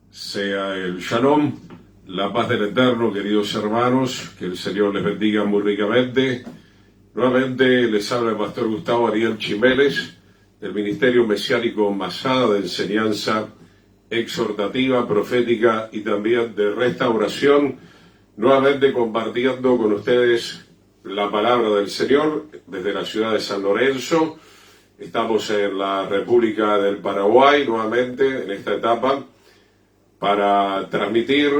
Sea el Shalom, la paz del Eterno, queridos hermanos, que el Señor les bendiga muy ricamente. Nuevamente les habla el pastor Gustavo Ariel Chiménez, del Ministerio Mesiánico Masada de enseñanza exhortativa, profética y también de restauración, nuevamente compartiendo con ustedes la palabra del Señor desde la ciudad de San Lorenzo. Estamos en la República del Paraguay, nuevamente en esta etapa, para transmitir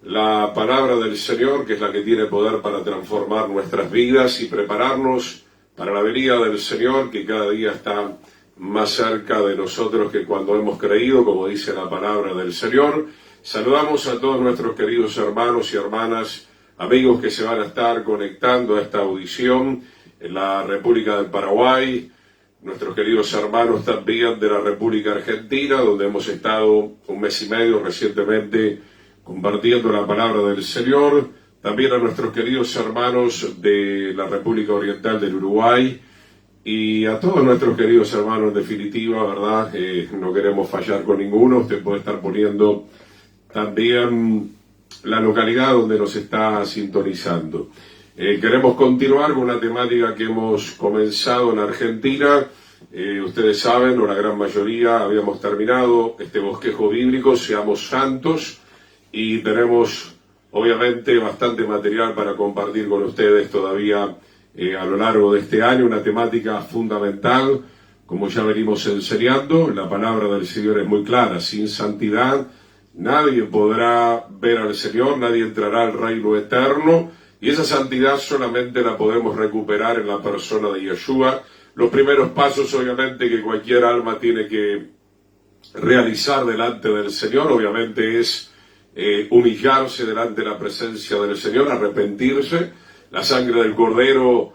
la palabra del Señor, que es la que tiene poder para transformar nuestras vidas y prepararnos para la venida del Señor, que cada día está más cerca de nosotros que cuando hemos creído, como dice la palabra del Señor. Saludamos a todos nuestros queridos hermanos y hermanas, amigos que se van a estar conectando a esta audición en la República del Paraguay, nuestros queridos hermanos también de la República Argentina, donde hemos estado un mes y medio recientemente compartiendo la palabra del Señor. También a nuestros queridos hermanos de la República Oriental del Uruguay y a todos nuestros queridos hermanos, en definitiva, ¿verdad? No queremos fallar con ninguno. Usted puede estar poniendo también la localidad donde nos está sintonizando. Queremos continuar con una temática que hemos comenzado en Argentina. Ustedes saben, o la gran mayoría, habíamos terminado este bosquejo bíblico, Seamos Santos, y tenemos obviamente bastante material para compartir con ustedes todavía a lo largo de este año, una temática fundamental, como ya venimos enseñando. La palabra del Señor es muy clara: sin santidad nadie podrá ver al Señor, nadie entrará al reino eterno. Y esa santidad solamente la podemos recuperar en la persona de Yeshua. Los primeros pasos, obviamente, que cualquier alma tiene que realizar delante del Señor, obviamente, es humillarse delante de la presencia del Señor, arrepentirse. La sangre del Cordero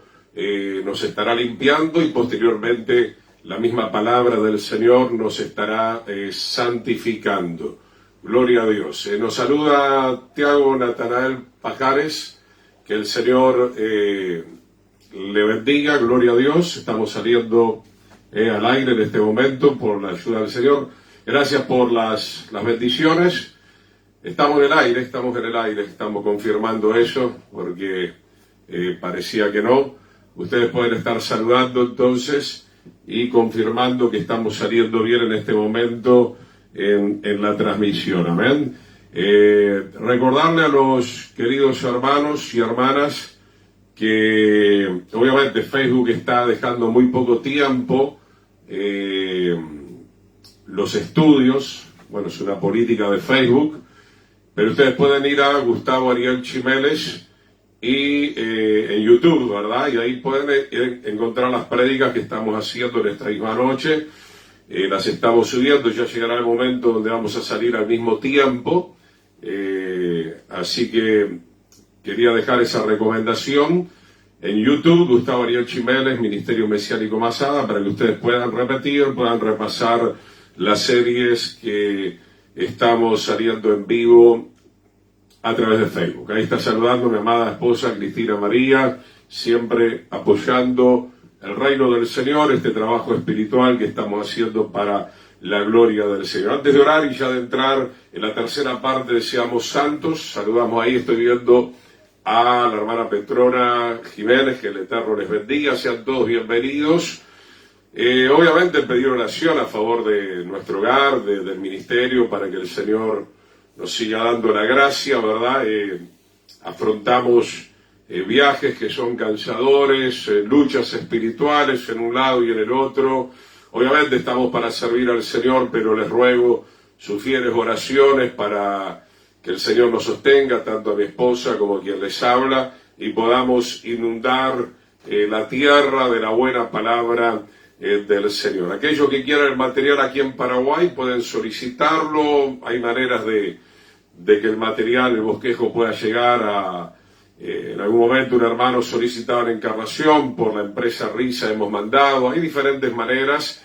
nos estará limpiando y posteriormente la misma palabra del Señor nos estará santificando. Gloria a Dios. Nos saluda Tiago Natanael Pajares. Que el Señor le bendiga, gloria a Dios. Estamos saliendo al aire en este momento por la ayuda del Señor. Gracias por las bendiciones. Estamos en el aire, estamos confirmando eso, porque parecía que no. Ustedes pueden estar saludando entonces y confirmando que estamos saliendo bien en este momento en la transmisión. Amén. Recordarle a los queridos hermanos y hermanas que obviamente Facebook está dejando muy poco tiempo los estudios. Bueno, es una política de Facebook, pero ustedes pueden ir a Gustavo Ariel Chiménez y en YouTube, ¿verdad? Y ahí pueden encontrar las prédicas que estamos haciendo en esta misma noche. Las estamos subiendo, ya llegará el momento donde vamos a salir al mismo tiempo. Así que quería dejar esa recomendación en YouTube, Gustavo Ariel Chiménez, Ministerio Mesiánico Masada, para que ustedes puedan repetir, puedan repasar las series que estamos saliendo en vivo a través de Facebook. Ahí está saludando mi amada esposa Cristina María, siempre apoyando el reino del Señor, este trabajo espiritual que estamos haciendo para la gloria del Señor. Antes de orar y ya de entrar en la tercera parte de Seamos Santos, saludamos ahí, estoy viendo a la hermana Petrona Jiménez, que el Eterno les bendiga, sean todos bienvenidos. Obviamente pedir oración a favor de nuestro hogar, del ministerio, para que el Señor nos siga dando la gracia, ¿verdad? Afrontamos viajes que son cansadores, luchas espirituales en un lado y en el otro. Obviamente estamos para servir al Señor, pero les ruego sus fieles oraciones para que el Señor nos sostenga, tanto a mi esposa como a quien les habla, y podamos inundar la tierra de la buena palabra del Señor. Aquellos que quieran el material aquí en Paraguay pueden solicitarlo. Hay maneras de que el material, el bosquejo, pueda llegar a... en algún momento un hermano solicitaba la encarnación, por la empresa Risa hemos mandado. Hay diferentes maneras.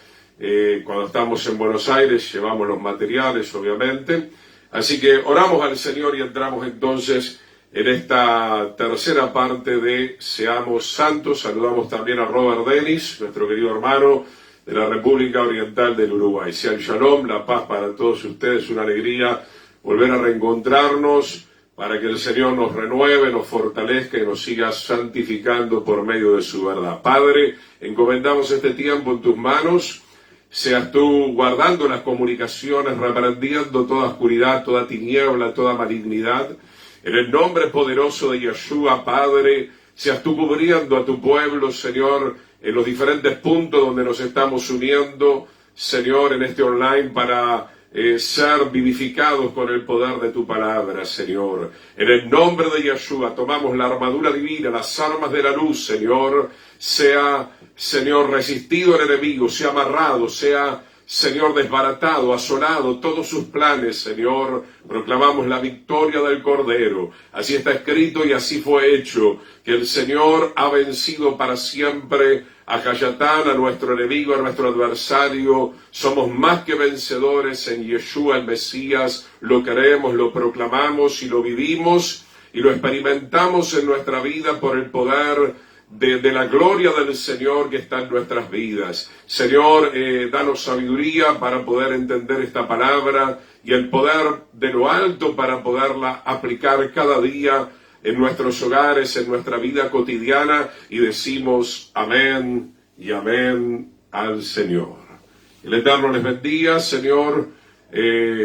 Cuando estamos en Buenos Aires llevamos los materiales, obviamente. Así que oramos al Señor y entramos entonces en esta tercera parte de Seamos Santos. Saludamos también a Robert Dennis, nuestro querido hermano de la República Oriental del Uruguay. Sea el shalom, la paz para todos ustedes, una alegría volver a reencontrarnos para que el Señor nos renueve, nos fortalezca y nos siga santificando por medio de su verdad. Padre, encomendamos este tiempo en tus manos. Seas tú guardando las comunicaciones, reprendiendo toda oscuridad, toda tiniebla, toda malignidad. En el nombre poderoso de Yeshua, Padre, seas tú cubriendo a tu pueblo, Señor, en los diferentes puntos donde nos estamos uniendo, Señor, en este online para ser vivificados con el poder de tu palabra, Señor. En el nombre de Yeshua tomamos la armadura divina, las armas de la luz, Señor. Sea, Señor, resistido el enemigo, sea amarrado, sea, Señor, desbaratado, asolado, todos sus planes, Señor. Proclamamos la victoria del Cordero. Así está escrito y así fue hecho, que el Señor ha vencido para siempre a Hayatán, a nuestro enemigo, a nuestro adversario. Somos más que vencedores en Yeshua el Mesías. Lo creemos, lo proclamamos y lo vivimos y lo experimentamos en nuestra vida por el poder de la gloria del Señor que está en nuestras vidas. Señor, danos sabiduría para poder entender esta palabra y el poder de lo alto para poderla aplicar cada día en nuestros hogares, en nuestra vida cotidiana, y decimos amén y amén al Señor. El Eterno les bendiga, Señor.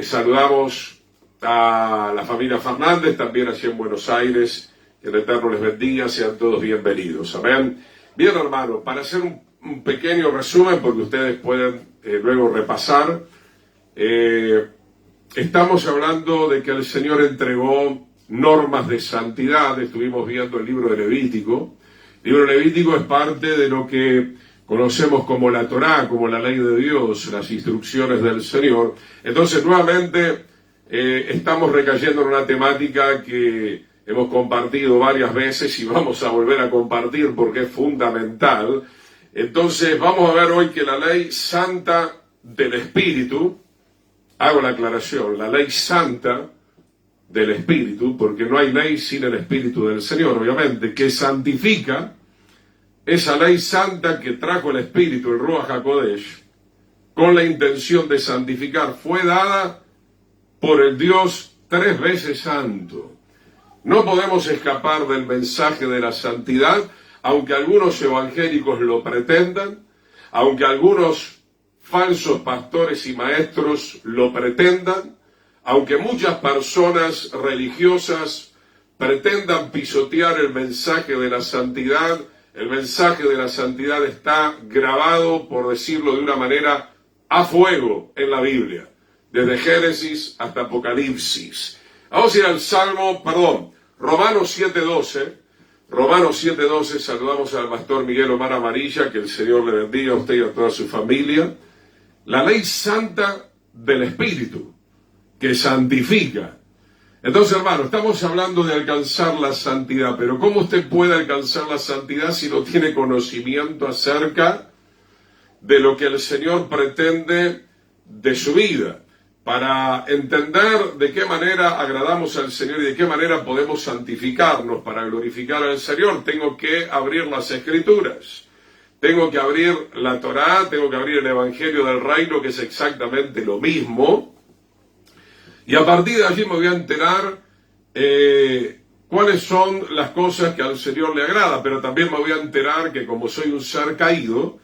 Saludamos a la familia Fernández, también allí en Buenos Aires. Que el Eterno les bendiga, sean todos bienvenidos. Amén. Bien, hermano, para hacer un pequeño resumen, porque ustedes pueden luego repasar, estamos hablando de que el Señor entregó normas de santidad. Estuvimos viendo el libro de Levítico. El libro de Levítico es parte de lo que conocemos como la Torá, como la ley de Dios, las instrucciones del Señor. Entonces, nuevamente, estamos recayendo en una temática que hemos compartido varias veces y vamos a volver a compartir porque es fundamental. Entonces vamos a ver hoy que la ley santa del Espíritu, hago la aclaración, la ley santa del Espíritu, porque no hay ley sin el Espíritu del Señor, obviamente, que santifica, esa ley santa que trajo el Espíritu, el Ruach HaKodesh, con la intención de santificar, fue dada por el Dios 3 veces santo. No podemos escapar del mensaje de la santidad, aunque algunos evangélicos lo pretendan, aunque algunos falsos pastores y maestros lo pretendan, aunque muchas personas religiosas pretendan pisotear el mensaje de la santidad. El mensaje de la santidad está grabado, por decirlo de una manera, a fuego en la Biblia, desde Génesis hasta Apocalipsis. Vamos a ir al Romanos 7:12. Romanos 7:12, saludamos al pastor Miguel Omar Amarilla, que el Señor le bendiga a usted y a toda su familia. La ley santa del Espíritu, que santifica. Entonces, hermano, estamos hablando de alcanzar la santidad, pero ¿cómo usted puede alcanzar la santidad si no tiene conocimiento acerca de lo que el Señor pretende de su vida? Para entender de qué manera agradamos al Señor y de qué manera podemos santificarnos para glorificar al Señor, tengo que abrir las Escrituras, tengo que abrir la Torá, tengo que abrir el Evangelio del Reino, que es exactamente lo mismo, y a partir de allí me voy a enterar cuáles son las cosas que al Señor le agrada, pero también me voy a enterar que como soy un ser caído,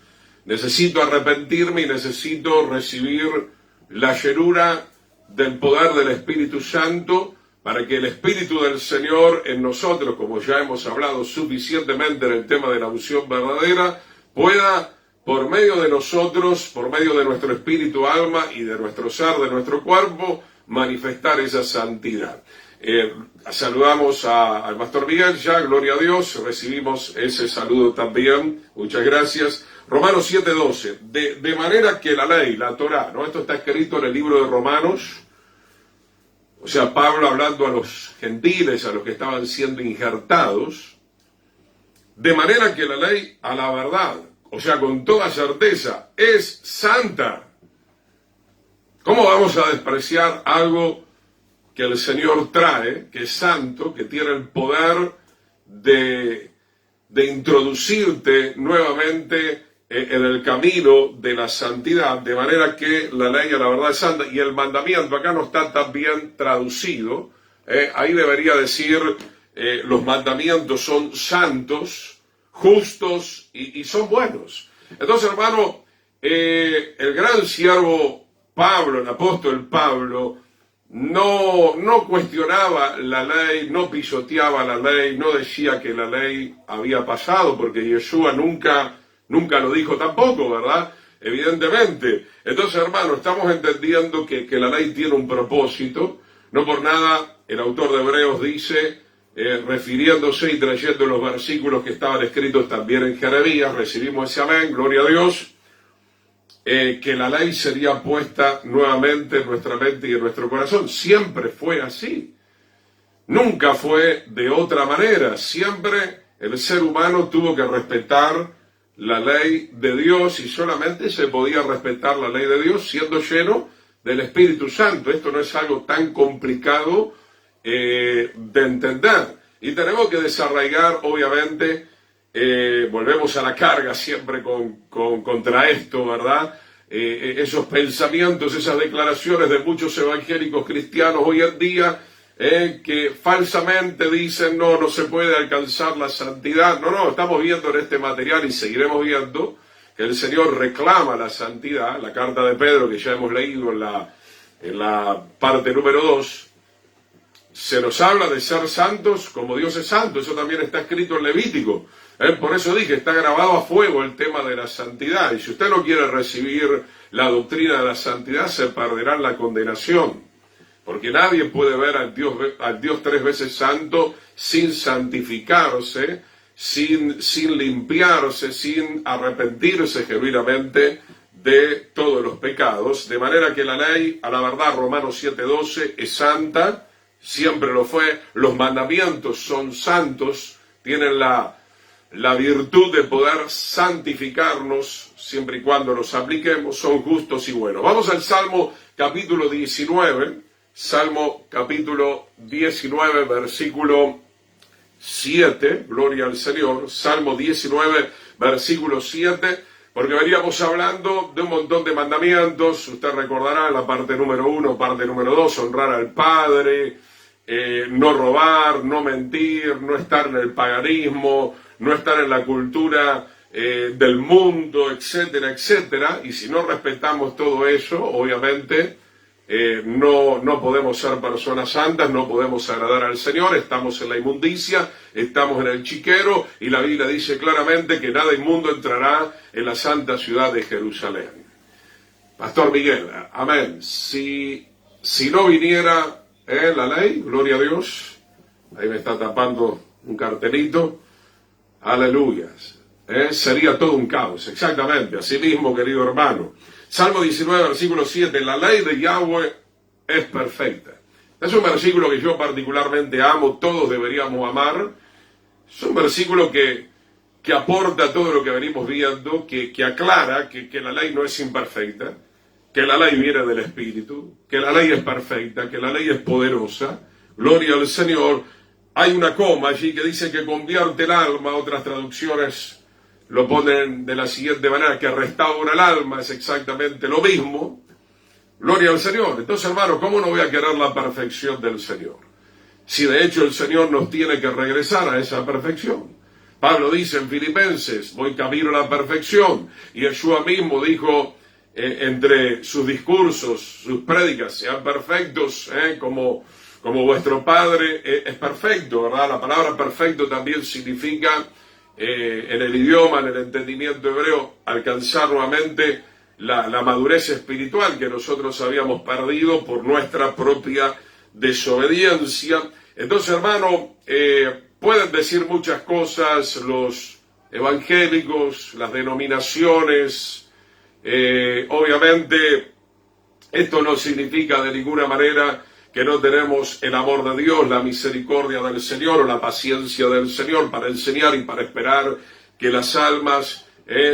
necesito arrepentirme y necesito recibir la llenura del poder del Espíritu Santo, para que el Espíritu del Señor en nosotros, como ya hemos hablado suficientemente en el tema de la unción verdadera, pueda, por medio de nosotros, por medio de nuestro espíritu, alma y de nuestro ser, de nuestro cuerpo, manifestar esa santidad. Saludamos al pastor Miguel, ya, gloria a Dios, recibimos ese saludo también, muchas gracias. Romanos 7:12, de manera que la ley, la Torá, ¿no? Esto está escrito en el libro de Romanos, o sea, Pablo hablando a los gentiles, a los que estaban siendo injertados, de manera que la ley, a la verdad, o sea, con toda certeza, es santa. ¿Cómo vamos a despreciar algo que el Señor trae, que es santo, que tiene el poder de introducirte nuevamente en el camino de la santidad, de manera que la ley a la verdad es santa, y el mandamiento acá no está tan bien traducido, ahí debería decir los mandamientos son santos, justos y son buenos. Entonces, hermano, el gran siervo Pablo, el apóstol Pablo, no cuestionaba la ley, no pisoteaba la ley, no decía que la ley había pasado, porque Yeshua nunca lo dijo tampoco, ¿verdad? Evidentemente. Entonces, hermano, estamos entendiendo que la ley tiene un propósito. No por nada el autor de Hebreos dice, refiriéndose y trayendo los versículos que estaban escritos también en Jeremías, recibimos ese amén, gloria a Dios, que la ley sería puesta nuevamente en nuestra mente y en nuestro corazón. Siempre fue así. Nunca fue de otra manera. Siempre el ser humano tuvo que respetar la ley de Dios, y solamente se podía respetar la ley de Dios siendo lleno del Espíritu Santo. Esto no es algo tan complicado de entender. Y tenemos que desarraigar, obviamente, volvemos a la carga siempre contra esto, ¿verdad? Esos pensamientos, esas declaraciones de muchos evangélicos cristianos hoy en día, que falsamente dicen no se puede alcanzar la santidad. No, estamos viendo en este material y seguiremos viendo que el Señor reclama la santidad. La carta de Pedro que ya hemos leído en la parte número 2, se nos habla de ser santos como Dios es santo. Eso también está escrito en Levítico. Por eso dije, está grabado a fuego el tema de la santidad. Y si usted no quiere recibir la doctrina de la santidad, se perderá en la condenación. Porque nadie puede ver al Dios 3 veces santo sin santificarse, sin limpiarse, sin arrepentirse genuinamente de todos los pecados. De manera que la ley, a la verdad, Romanos 7:12, es santa, siempre lo fue. Los mandamientos son santos, tienen la virtud de poder santificarnos siempre y cuando los apliquemos, son justos y buenos. Vamos al Salmo capítulo 19. Salmo capítulo 19, versículo 7, gloria al Señor. Salmo 19, versículo 7, porque veníamos hablando de un montón de mandamientos. Usted recordará la parte número 1, parte número 2, honrar al Padre, no robar, no mentir, no estar en el paganismo, no estar en la cultura del mundo, etcétera, etcétera. Y si no respetamos todo eso, obviamente, no podemos ser personas santas, no podemos agradar al Señor, estamos en la inmundicia, estamos en el chiquero, y la Biblia dice claramente que nada inmundo entrará en la santa ciudad de Jerusalén. Pastor Miguel, amén. Si no viniera la ley, gloria a Dios, ahí me está tapando un cartelito, aleluyas, sería todo un caos, exactamente, así mismo, querido hermano. Salmo 19, versículo 7, la ley de Yahweh es perfecta. Es un versículo que yo particularmente amo, todos deberíamos amar. Es un versículo que aporta todo lo que venimos viendo, que aclara que la ley no es imperfecta, que la ley viene del Espíritu, que la ley es perfecta, que la ley es poderosa. Gloria al Señor. Hay una coma allí que dice que convierte el alma, otras traducciones lo ponen de la siguiente manera, que restaura el alma, es exactamente lo mismo. Gloria al Señor. Entonces, hermano, ¿cómo no voy a querer la perfección del Señor? Si de hecho el Señor nos tiene que regresar a esa perfección. Pablo dice en Filipenses, voy camino a la perfección. Y Yeshua mismo dijo entre sus discursos, sus prédicas, sean perfectos, como vuestro Padre es perfecto, ¿verdad? La palabra perfecto también significa, en el idioma, en el entendimiento hebreo, alcanzar nuevamente la madurez espiritual que nosotros habíamos perdido por nuestra propia desobediencia. Entonces, hermano, pueden decir muchas cosas los evangélicos, las denominaciones. Obviamente, esto no significa de ninguna manera que no tenemos el amor de Dios, la misericordia del Señor o la paciencia del Señor para enseñar y para esperar que las almas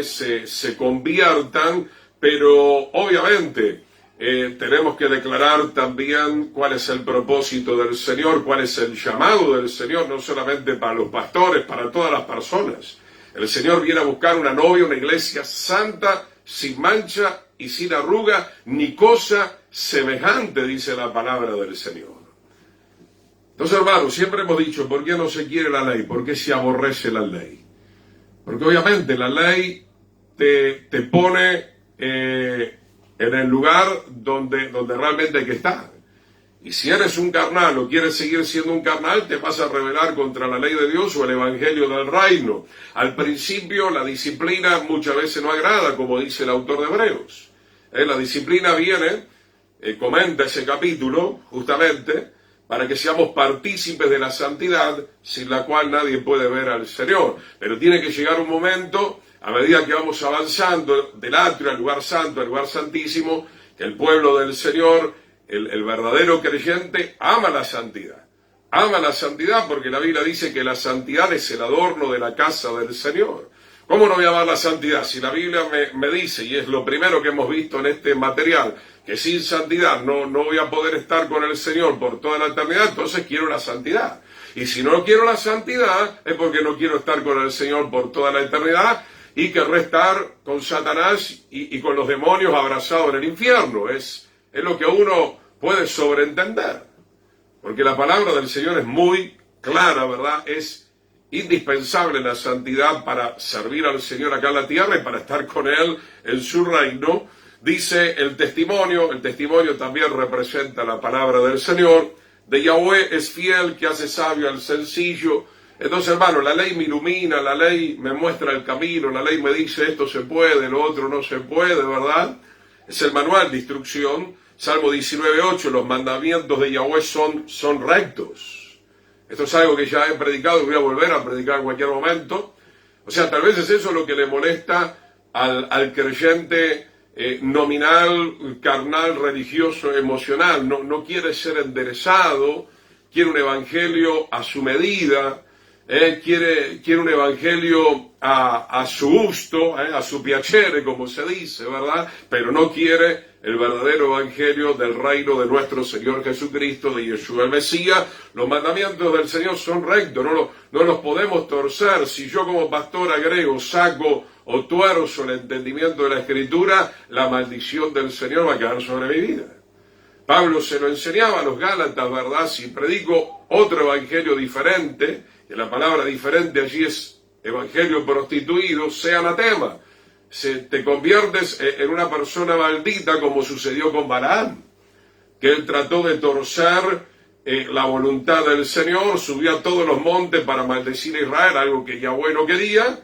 se conviertan, pero obviamente tenemos que declarar también cuál es el propósito del Señor, cuál es el llamado del Señor, no solamente para los pastores, para todas las personas. El Señor viene a buscar una novia, una iglesia santa, sin mancha y sin arruga, ni cosa semejante, dice la palabra del Señor. Entonces, hermanos, siempre hemos dicho, ¿por qué no se quiere la ley? ¿Por qué se aborrece la ley? Porque obviamente la ley te pone en el lugar donde realmente hay que estar. Y si eres un carnal o quieres seguir siendo un carnal, te vas a rebelar contra la ley de Dios o el evangelio del reino. Al principio la disciplina muchas veces no agrada, como dice el autor de Hebreos. La disciplina viene, comenta ese capítulo, justamente, para que seamos partícipes de la santidad, sin la cual nadie puede ver al Señor. Pero tiene que llegar un momento, a medida que vamos avanzando del atrio al lugar santo, al lugar santísimo, que el pueblo del Señor, el verdadero creyente, ama la santidad. Ama la santidad porque la Biblia dice que la santidad es el adorno de la casa del Señor. ¿Cómo no voy a amar la santidad? Si la Biblia me dice, y es lo primero que hemos visto en este material, que sin santidad no voy a poder estar con el Señor por toda la eternidad, entonces quiero la santidad. Y si no quiero la santidad, es porque no quiero estar con el Señor por toda la eternidad y querré estar con Satanás y con los demonios abrazados en el infierno. Es lo que uno puede sobreentender. Porque la palabra del Señor es muy clara, ¿verdad? Es indispensable la santidad para servir al Señor acá en la tierra y para estar con Él en su reino. Dice el testimonio también representa la palabra del Señor, de Yahweh es fiel que hace sabio al sencillo. Entonces, hermano, la ley me ilumina, la ley me muestra el camino, la ley me dice esto se puede, lo otro no se puede, ¿verdad? Es el manual de instrucción. Salmo 19:8, los mandamientos de Yahweh son rectos. Esto es algo que ya he predicado y voy a volver a predicar en cualquier momento. O sea, tal vez es eso lo que le molesta al creyente nominal, carnal, religioso, emocional. No quiere ser enderezado, quiere un evangelio a su medida, quiere un evangelio a su gusto, a su piacere, como se dice, ¿verdad? Pero no quiere el verdadero evangelio del reino de nuestro Señor Jesucristo, de Yeshua el Mesías. Los mandamientos del Señor son rectos, no los podemos torcer. Si yo como pastor agrego, saco o tuerzo el entendimiento de la Escritura, la maldición del Señor va a caer sobre mi vida. Pablo se lo enseñaba a los Gálatas, ¿verdad? Si predico otro evangelio diferente, que la palabra diferente allí es evangelio prostituido, sea anatema. Te conviertes en una persona maldita, como sucedió con Balaam, que él trató de torcer la voluntad del Señor, subió a todos los montes para maldecir a Israel, algo que Yahweh no quería.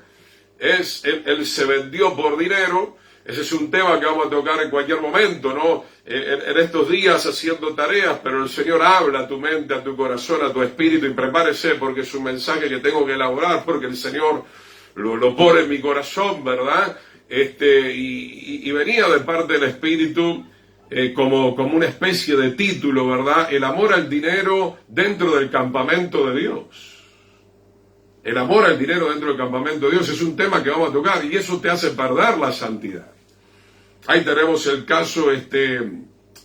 Él se vendió por dinero. Ese es un tema que vamos a tocar en cualquier momento, ¿no? En estos días haciendo tareas, pero el Señor habla a tu mente, a tu corazón, a tu espíritu, y prepárese porque es un mensaje que tengo que elaborar, porque el Señor lo pone en mi corazón, ¿verdad? Y venía de parte del Espíritu como una especie de título, ¿verdad? El amor al dinero dentro del campamento de Dios. El amor al dinero dentro del campamento de Dios es un tema que vamos a tocar y eso te hace perder la santidad. Ahí tenemos el caso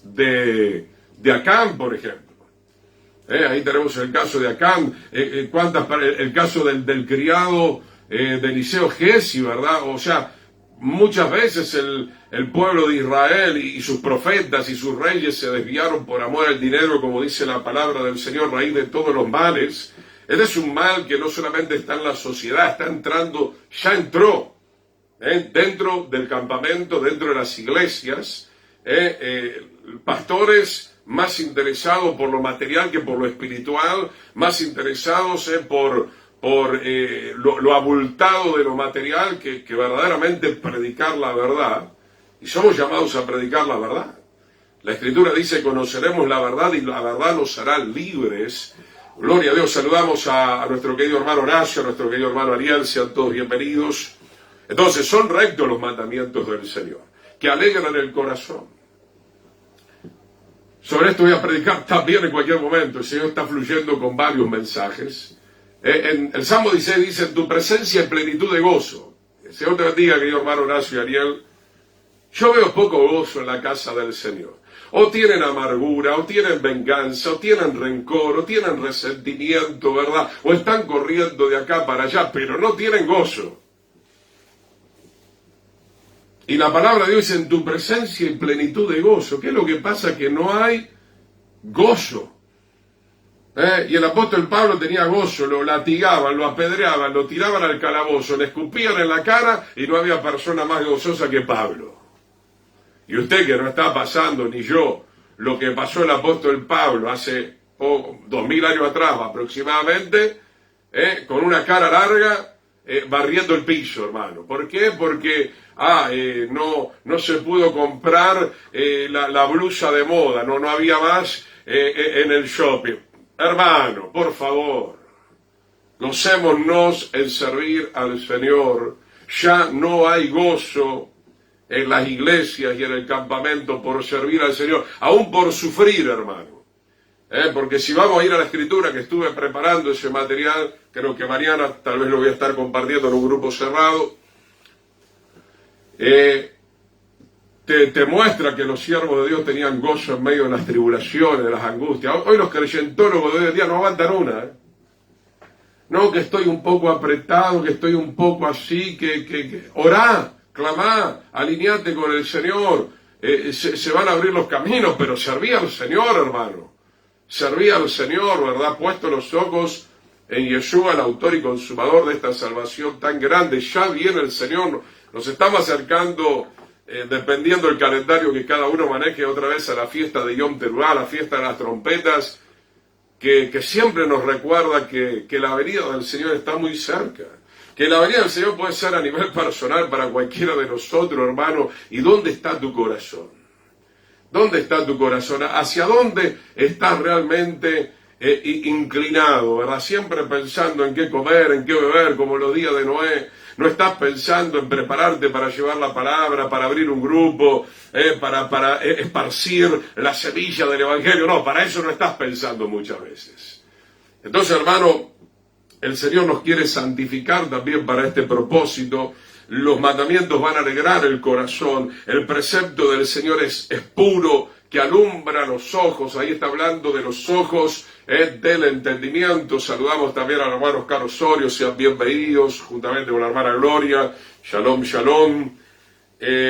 de Acán, por ejemplo. Ahí tenemos el caso de Acán, el caso del criado de Eliseo Giezi, ¿verdad? O sea, muchas veces el pueblo de Israel y sus profetas y sus reyes se desviaron por amor al dinero, como dice la palabra del Señor, raíz de todos los males. Este es un mal que no solamente está en la sociedad, está entrando, ya entró dentro del campamento, dentro de las iglesias, pastores más interesados por lo material que por lo espiritual, más interesados por lo abultado de lo material que verdaderamente predicar la verdad. Y somos llamados a predicar la verdad. La Escritura dice, conoceremos la verdad y la verdad nos hará libres. Gloria a Dios. Saludamos a nuestro querido hermano Horacio, a nuestro querido hermano Ariel, sean todos bienvenidos. Entonces, son rectos los mandamientos del Señor, que alegran el corazón. Sobre esto voy a predicar también en cualquier momento. El Señor está fluyendo con varios mensajes. En el Salmo 16 dice, en tu presencia en plenitud de gozo. El Señor te bendiga, querido hermano Horacio y Ariel. Yo veo poco gozo en la casa del Señor. O tienen amargura, o tienen venganza, o tienen rencor, o tienen resentimiento, ¿verdad? O están corriendo de acá para allá, pero no tienen gozo. Y la palabra de Dios dice: en tu presencia y plenitud de gozo. ¿Qué es lo que pasa? Que no hay gozo. Y el apóstol Pablo tenía gozo, lo latigaban, lo apedreaban, lo tiraban al calabozo, le escupían en la cara y no había persona más gozosa que Pablo. Y usted, que no está pasando, ni yo, lo que pasó el apóstol Pablo hace 2000 años atrás aproximadamente, con una cara larga, barriendo el piso, hermano. ¿Por qué? Porque no se pudo comprar la blusa de moda, no había más en el shopping. Hermano, por favor, gocémonos en servir al Señor. Ya no hay gozo en las iglesias y en el campamento por servir al Señor, aún por sufrir, hermano. Porque si vamos a ir a la Escritura, que estuve preparando ese material, creo que mañana tal vez lo voy a estar compartiendo en un grupo cerrado, te muestra que los siervos de Dios tenían gozo en medio de las tribulaciones, de las angustias. Hoy los creyentólogos de hoy en día no aguantan una. No, que estoy un poco apretado, que estoy un poco así, que orá, clamá, alineate con el Señor. Se van a abrir los caminos, pero serví al Señor, hermano. Serví al Señor, ¿verdad? Puesto los ojos en Yeshua, el autor y consumador de esta salvación tan grande. Ya viene el Señor. Nos estamos acercando, dependiendo del calendario que cada uno maneje, otra vez a la fiesta de Yom Teruah, la fiesta de las trompetas, que siempre nos recuerda que la venida del Señor está muy cerca. Que la venida del Señor puede ser a nivel personal para cualquiera de nosotros, hermano. ¿Y dónde está tu corazón? ¿Dónde está tu corazón? ¿Hacia dónde estás realmente inclinado, verdad? Siempre pensando en qué comer, en qué beber, como los días de Noé. No estás pensando en prepararte para llevar la palabra, para abrir un grupo, para esparcir la semilla del Evangelio. No, para eso no estás pensando muchas veces. Entonces, hermano, el Señor nos quiere santificar también para este propósito. Los mandamientos van a alegrar el corazón. El precepto del Señor es puro, que alumbra los ojos. Ahí está hablando de los ojos del entendimiento. Saludamos también al hermano Oscar Osorio. Sean bienvenidos, juntamente con la hermana Gloria. Shalom, shalom.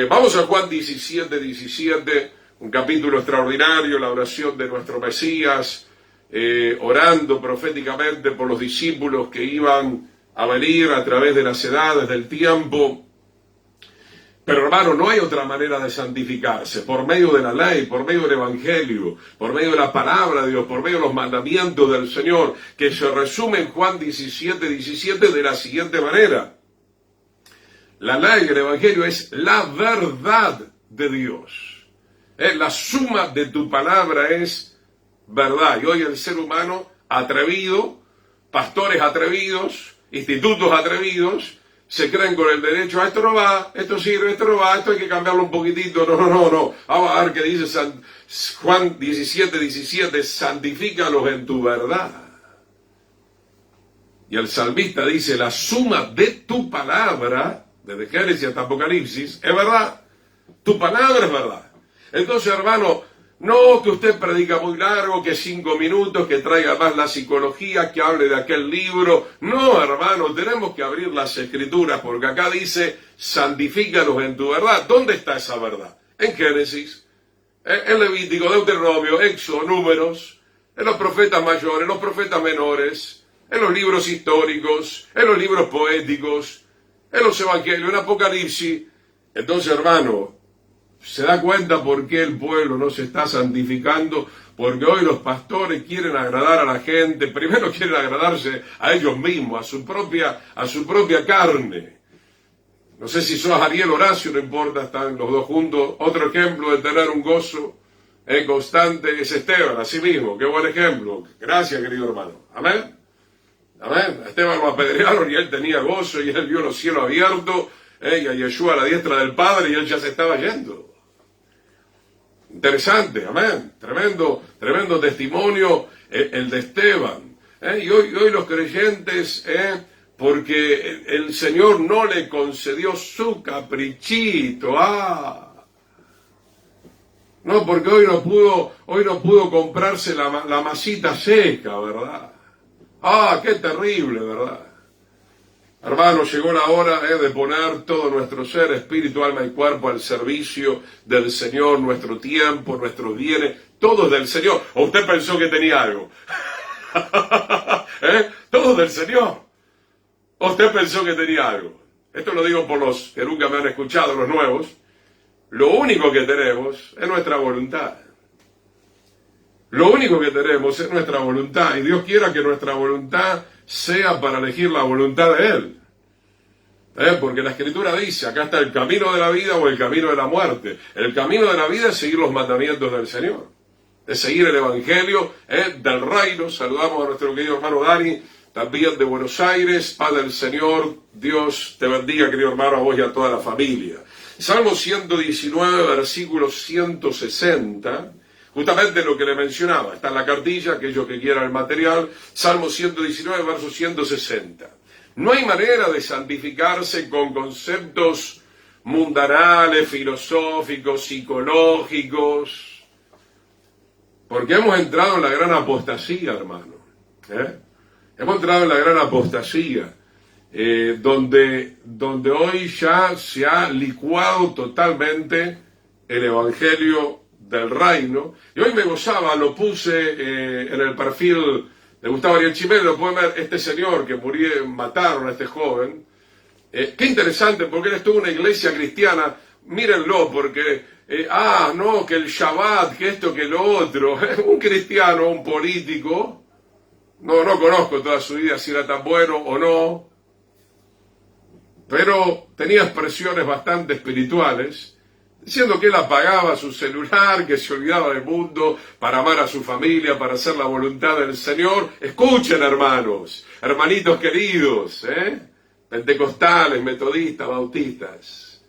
Vamos a Juan 17, un capítulo extraordinario, la oración de nuestro Mesías, orando proféticamente por los discípulos que iban a venir a través de las edades, del tiempo. Pero hermano, no hay otra manera de santificarse, por medio de la ley, por medio del Evangelio, por medio de la palabra de Dios, por medio de los mandamientos del Señor, que se resume en Juan 17 de la siguiente manera. La ley, el Evangelio, es la verdad de Dios. La suma de tu palabra es verdad. Y hoy el ser humano atrevido, pastores atrevidos, institutos atrevidos, se creen con el derecho a esto no va, esto sirve, esto no va, esto hay que cambiarlo un poquitito. No. Vamos a ver qué dice Juan 17, santifícalos en tu verdad. Y el salmista dice, la suma de tu palabra, desde Génesis hasta Apocalipsis, es verdad. Tu palabra es verdad. Entonces, hermano, no que usted predica muy largo, que 5 minutos, que traiga más la psicología, que hable de aquel libro. No, hermano, tenemos que abrir las Escrituras, porque acá dice, santifícalos en tu verdad. ¿Dónde está esa verdad? En Génesis, en Levítico, Deuteronomio, Éxodo, Números, en los profetas mayores, en los profetas menores, en los libros históricos, en los libros poéticos, en los evangelios, en Apocalipsis. Entonces, hermano, ¿se da cuenta por qué el pueblo no se está santificando? Porque hoy los pastores quieren agradar a la gente. Primero quieren agradarse a ellos mismos, a su propia carne. No sé si sos Ariel Horacio, no importa, están los dos juntos. Otro ejemplo de tener un gozo constante es Esteban, así mismo. Qué buen ejemplo. Gracias, querido hermano. Amén. Amén. A Esteban lo apedrearon y él tenía gozo y él vio los cielos abiertos y a Yeshua a la diestra del Padre y él ya se estaba yendo. Interesante, amén. Tremendo testimonio el de Esteban. Y hoy los creyentes, porque el Señor no le concedió su caprichito. No, porque hoy no pudo comprarse la masita seca, ¿verdad? Qué terrible, ¿verdad? Hermanos, llegó la hora de poner todo nuestro ser, espíritu, alma y cuerpo al servicio del Señor, nuestro tiempo, nuestros bienes, todo es del Señor. ¿O usted pensó que tenía algo? Todo es del Señor. ¿O usted pensó que tenía algo? Esto lo digo por los que nunca me han escuchado, los nuevos. Lo único que tenemos es nuestra voluntad. Lo único que tenemos es nuestra voluntad. Y Dios quiera que nuestra voluntad sea para elegir la voluntad de Él. Porque la Escritura dice, acá está el camino de la vida o el camino de la muerte. El camino de la vida es seguir los mandamientos del Señor. Es seguir el Evangelio del reino. Saludamos a nuestro querido hermano Dani, también de Buenos Aires. Padre del Señor, Dios te bendiga, querido hermano, a vos y a toda la familia. Salmo 119, versículo 160. Justamente lo que le mencionaba, está en la cartilla, aquellos que quieran el material, Salmo 119, verso 160. No hay manera de santificarse con conceptos mundanales, filosóficos, psicológicos, porque hemos entrado en la gran apostasía, hermano. Hemos entrado en la gran apostasía, donde hoy ya se ha licuado totalmente el Evangelio del reino. Y hoy me gozaba, lo puse en el perfil de Gustavo Ariel Chiménez, lo pueden ver, este señor que murió, mataron a este joven. Qué interesante, porque él estuvo en una iglesia cristiana, mírenlo, porque, no, que el Shabbat, que esto, que lo otro, un cristiano, un político, no conozco toda su vida si era tan bueno o no, pero tenía expresiones bastante espirituales, diciendo que él apagaba su celular, que se olvidaba del mundo para amar a su familia, para hacer la voluntad del Señor. Escuchen, hermanos, hermanitos queridos, pentecostales, metodistas, bautistas.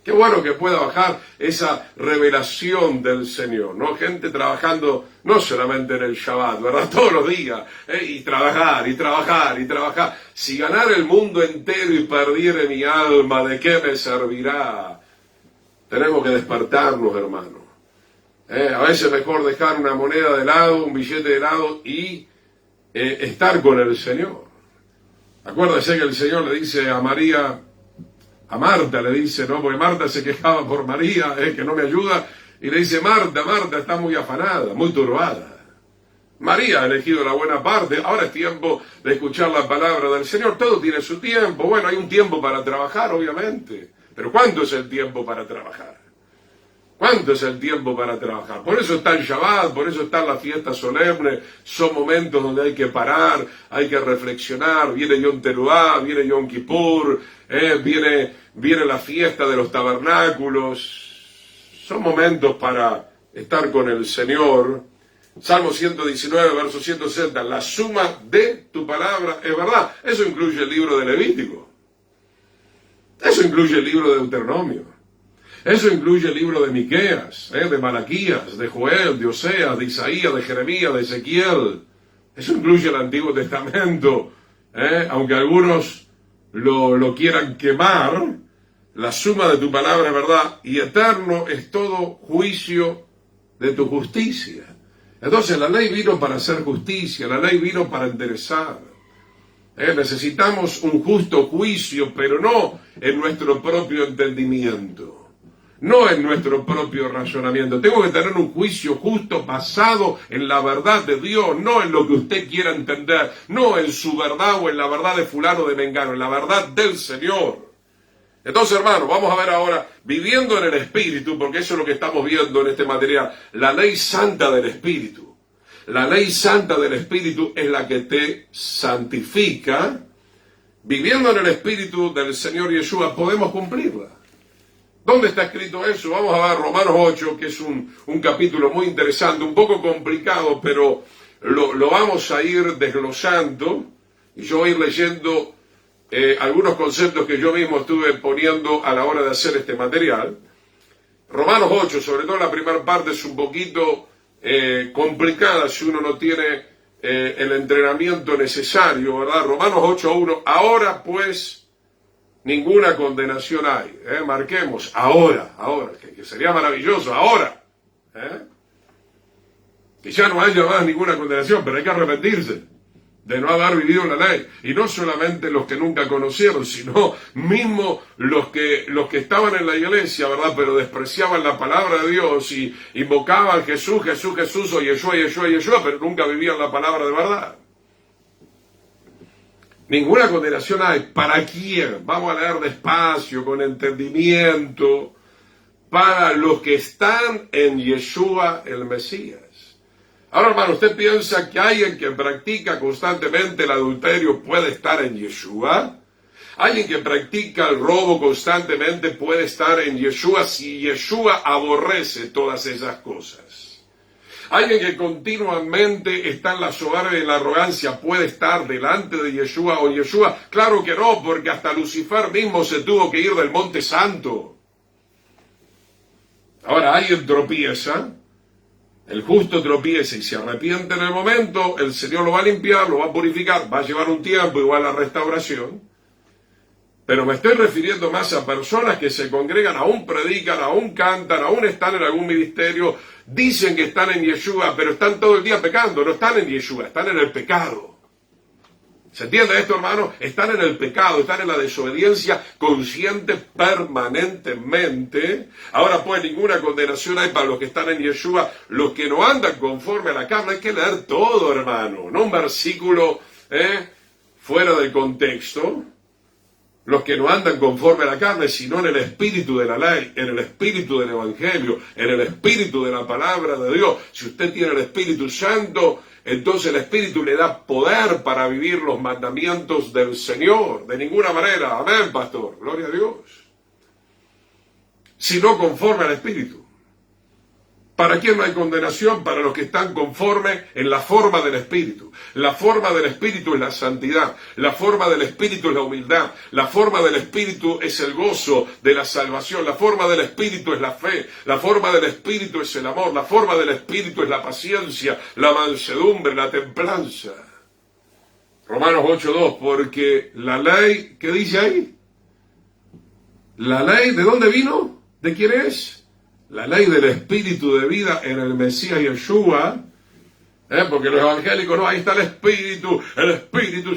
Qué bueno que pueda bajar esa revelación del Señor, ¿no? Gente trabajando no solamente en el Shabbat, ¿verdad? Todos los días, y trabajar, y trabajar, y trabajar. Si ganara el mundo entero y perdiere mi alma, ¿de qué me servirá? Tenemos que despertarnos, hermano. A veces mejor dejar una moneda de lado, un billete de lado y estar con el Señor. Acuérdese que el Señor le dice a María, a Marta le dice, ¿no? Porque Marta se quejaba por María, que no me ayuda, y le dice, Marta, está muy afanada, muy turbada. María ha elegido la buena parte, ahora es tiempo de escuchar la palabra del Señor, todo tiene su tiempo. Bueno, hay un tiempo para trabajar, obviamente. Pero ¿cuánto es el tiempo para trabajar? ¿Cuánto es el tiempo para trabajar? Por eso está el Shabbat, por eso están las fiestas solemnes, son momentos donde hay que parar, hay que reflexionar, viene Yom Teruah, viene Yom Kippur, viene la fiesta de los tabernáculos, son momentos para estar con el Señor. Salmo 119, verso 160, la suma de tu palabra es verdad. Eso incluye el libro de Levítico. Eso incluye el libro de Deuteronomio. Eso incluye el libro de Miqueas, de Malaquías, de Joel, de Oseas, de Isaías, de Jeremías, de Ezequiel. Eso incluye el Antiguo Testamento. Aunque algunos lo quieran quemar, la suma de tu palabra es verdad. Y eterno es todo juicio de tu justicia. Entonces la ley vino para hacer justicia, la ley vino para enderezar. Necesitamos un justo juicio, pero no en nuestro propio entendimiento, no en nuestro propio razonamiento. Tengo que tener un juicio justo basado en la verdad de Dios, no en lo que usted quiera entender, no en su verdad o en la verdad de fulano de mengano, en la verdad del Señor. Entonces, hermano, vamos a ver ahora, viviendo en el Espíritu, porque eso es lo que estamos viendo en este material, la ley santa del Espíritu. La ley santa del Espíritu es la que te santifica. Viviendo en el Espíritu del Señor Yeshua podemos cumplirla. ¿Dónde está escrito eso? Vamos a ver Romanos 8, que es un capítulo muy interesante, un poco complicado, pero lo vamos a ir desglosando. Y yo voy a ir leyendo algunos conceptos que yo mismo estuve poniendo a la hora de hacer este material. Romanos 8, sobre todo la primera parte, es un poquito complicada si uno no tiene el entrenamiento necesario, ¿verdad? Romanos 8:1, ahora pues ninguna condenación hay, marquemos, ahora, que sería maravilloso, ahora, que ya no haya más ninguna condenación, pero hay que arrepentirse, de no haber vivido la ley. Y no solamente los que nunca conocieron, sino mismo los que estaban en la iglesia, ¿verdad? Pero despreciaban la palabra de Dios y invocaban Jesús, Jesús, Jesús, o Yeshua, Yeshua, Yeshua, pero nunca vivían la palabra de verdad. Ninguna condenación hay. ¿Para quién? Vamos a leer despacio, con entendimiento. Para los que están en Yeshua el Mesías. Ahora, hermano, ¿usted piensa que alguien que practica constantemente el adulterio puede estar en Yeshua? ¿Alguien que practica el robo constantemente puede estar en Yeshua si Yeshua aborrece todas esas cosas? ¿Alguien que continuamente está en la soberbia y en la arrogancia puede estar delante de Yeshua o Yeshua? Claro que no, porque hasta Lucifer mismo se tuvo que ir del Monte Santo. Ahora, alguien tropieza. El justo tropieza y se arrepiente en el momento, el Señor lo va a limpiar, lo va a purificar, va a llevar un tiempo igual a la restauración. Pero me estoy refiriendo más a personas que se congregan, aún predican, aún cantan, aún están en algún ministerio, dicen que están en Yeshua, pero están todo el día pecando, no están en Yeshua, están en el pecado. ¿Se entiende esto, hermano? Están en el pecado, están en la desobediencia consciente permanentemente. Ahora pues ninguna condenación hay para los que están en Yeshua. Los que no andan conforme a la carne, hay que leer todo, hermano. No un versículo fuera del contexto. Los que no andan conforme a la carne, sino en el espíritu de la ley, en el espíritu del evangelio, en el espíritu de la palabra de Dios. Si usted tiene el Espíritu Santo, entonces el Espíritu le da poder para vivir los mandamientos del Señor. De ninguna manera, amén, pastor, gloria a Dios. Sino conforme al Espíritu. ¿Para quién no hay condenación? Para los que están conformes en la forma del Espíritu. La forma del Espíritu es la santidad. La forma del Espíritu es la humildad. La forma del Espíritu es el gozo de la salvación. La forma del Espíritu es la fe. La forma del Espíritu es el amor. La forma del Espíritu es la paciencia, la mansedumbre, la templanza. Romanos 8:2, porque la ley, ¿qué dice ahí? La ley, ¿de dónde vino? ¿De quién es? La ley del Espíritu de vida en el Mesías Yeshua, porque los evangélicos, no, ahí está el Espíritu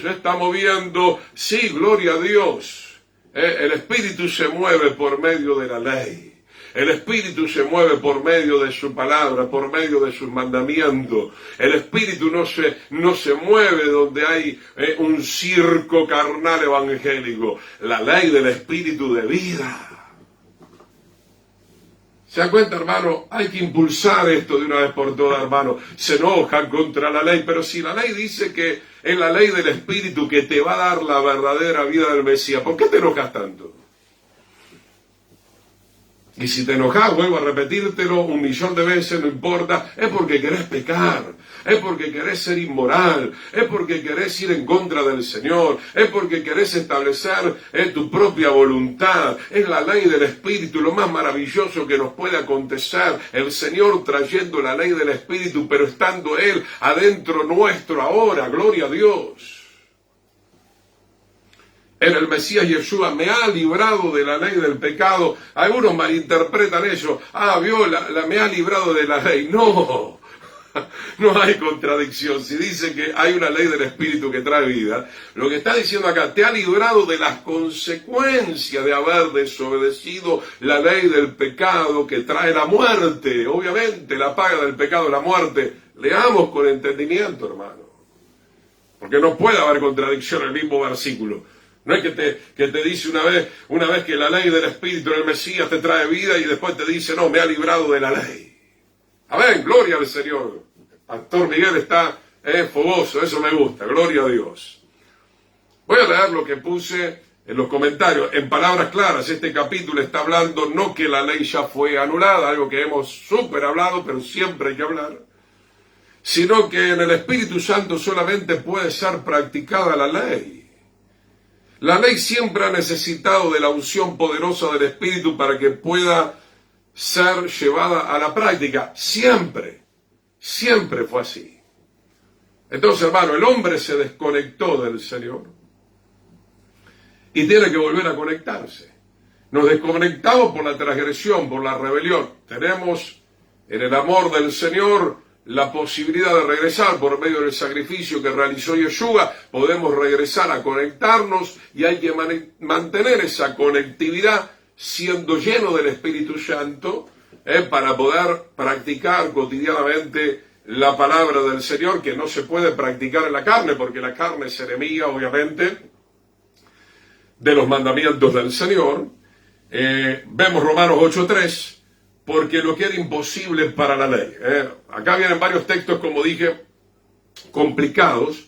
se está moviendo. Sí, gloria a Dios. El Espíritu se mueve por medio de la ley. El Espíritu se mueve por medio de su palabra, por medio de sus mandamientos. El Espíritu no se mueve donde hay un circo carnal evangélico. La ley del Espíritu de vida. ¿Se dan cuenta, hermano? Hay que impulsar esto de una vez por todas, hermano. Se enojan contra la ley, pero si la ley dice que es la ley del Espíritu que te va a dar la verdadera vida del Mesías, ¿por qué te enojas tanto? Y si te enojas, vuelvo a repetírtelo 1.000.000 de veces, no importa, es porque querés pecar, es porque querés ser inmoral, es porque querés ir en contra del Señor, es porque querés establecer tu propia voluntad. Es la ley del Espíritu, lo más maravilloso que nos puede acontecer, el Señor trayendo la ley del Espíritu, pero estando Él adentro nuestro ahora, gloria a Dios. En el Mesías Yeshua me ha librado de la ley del pecado. Algunos malinterpretan eso. Me ha librado de la ley. No, no hay contradicción. Si dice que hay una ley del Espíritu que trae vida, lo que está diciendo acá, te ha librado de las consecuencias de haber desobedecido la ley del pecado que trae la muerte. Obviamente, la paga del pecado es la muerte. Leamos con entendimiento, hermano. Porque no puede haber contradicción en el mismo versículo. No es que te dice una vez que la ley del Espíritu en el Mesías te trae vida y después te dice, no, me ha librado de la ley. Amén, gloria al Señor. El pastor Miguel está fogoso, eso me gusta, gloria a Dios. Voy a leer lo que puse en los comentarios. En palabras claras, este capítulo está hablando no que la ley ya fue anulada, algo que hemos súper hablado, pero siempre hay que hablar, sino que en el Espíritu Santo solamente puede ser practicada la ley. La ley siempre ha necesitado de la unción poderosa del Espíritu para que pueda ser llevada a la práctica. Siempre fue así. Entonces, hermano, el hombre se desconectó del Señor y tiene que volver a conectarse. Nos desconectamos por la transgresión, por la rebelión. Tenemos en el amor del Señor la posibilidad de regresar por medio del sacrificio que realizó Yeshua. Podemos regresar a conectarnos y hay que mantener esa conectividad siendo lleno del Espíritu Santo para poder practicar cotidianamente la palabra del Señor, que no se puede practicar en la carne, porque la carne es enemiga, obviamente, de los mandamientos del Señor. Vemos Romanos 8:3, porque lo que era imposible para la ley. Acá vienen varios textos, como dije, complicados.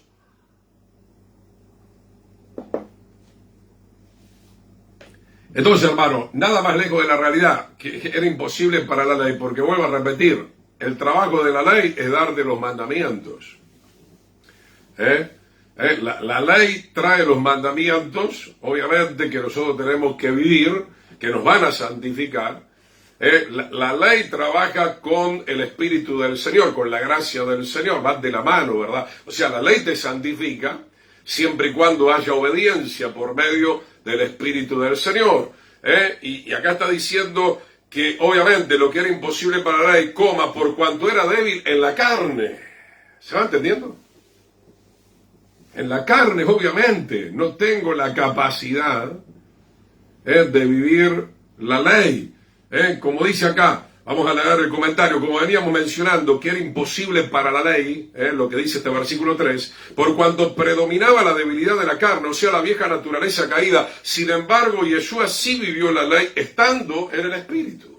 Entonces, hermano, nada más lejos de la realidad, que era imposible para la ley, porque vuelvo a repetir, el trabajo de la ley es dar de los mandamientos. La ley trae los mandamientos, obviamente que nosotros tenemos que vivir, que nos van a santificar. La ley trabaja con el Espíritu del Señor, con la gracia del Señor, van de la mano, ¿verdad? O sea, la ley te santifica siempre y cuando haya obediencia por medio del Espíritu del Señor. Y acá está diciendo que obviamente lo que era imposible para la ley, por cuanto era débil en la carne. ¿Se va entendiendo? En la carne, obviamente, no tengo la capacidad de vivir la ley. Como dice acá, vamos a leer el comentario, como veníamos mencionando, que era imposible para la ley, lo que dice este versículo 3, por cuanto predominaba la debilidad de la carne, o sea, la vieja naturaleza caída. Sin embargo, Yeshua sí vivió la ley estando en el Espíritu.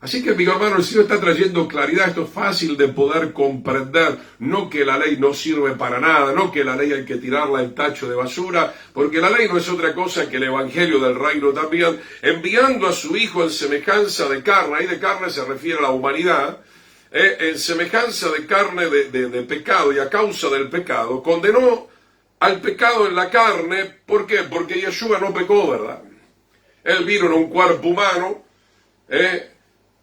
Así que, mi hermano, el Señor está trayendo claridad. Esto es fácil de poder comprender. No que la ley no sirve para nada, no que la ley hay que tirarla al tacho de basura, porque la ley no es otra cosa que el Evangelio del Reino también, enviando a su Hijo en semejanza de carne. Ahí de carne se refiere a la humanidad, en semejanza de carne de pecado, y a causa del pecado condenó al pecado en la carne. ¿Por qué? Porque Yeshua no pecó, ¿verdad? Él vino en un cuerpo humano,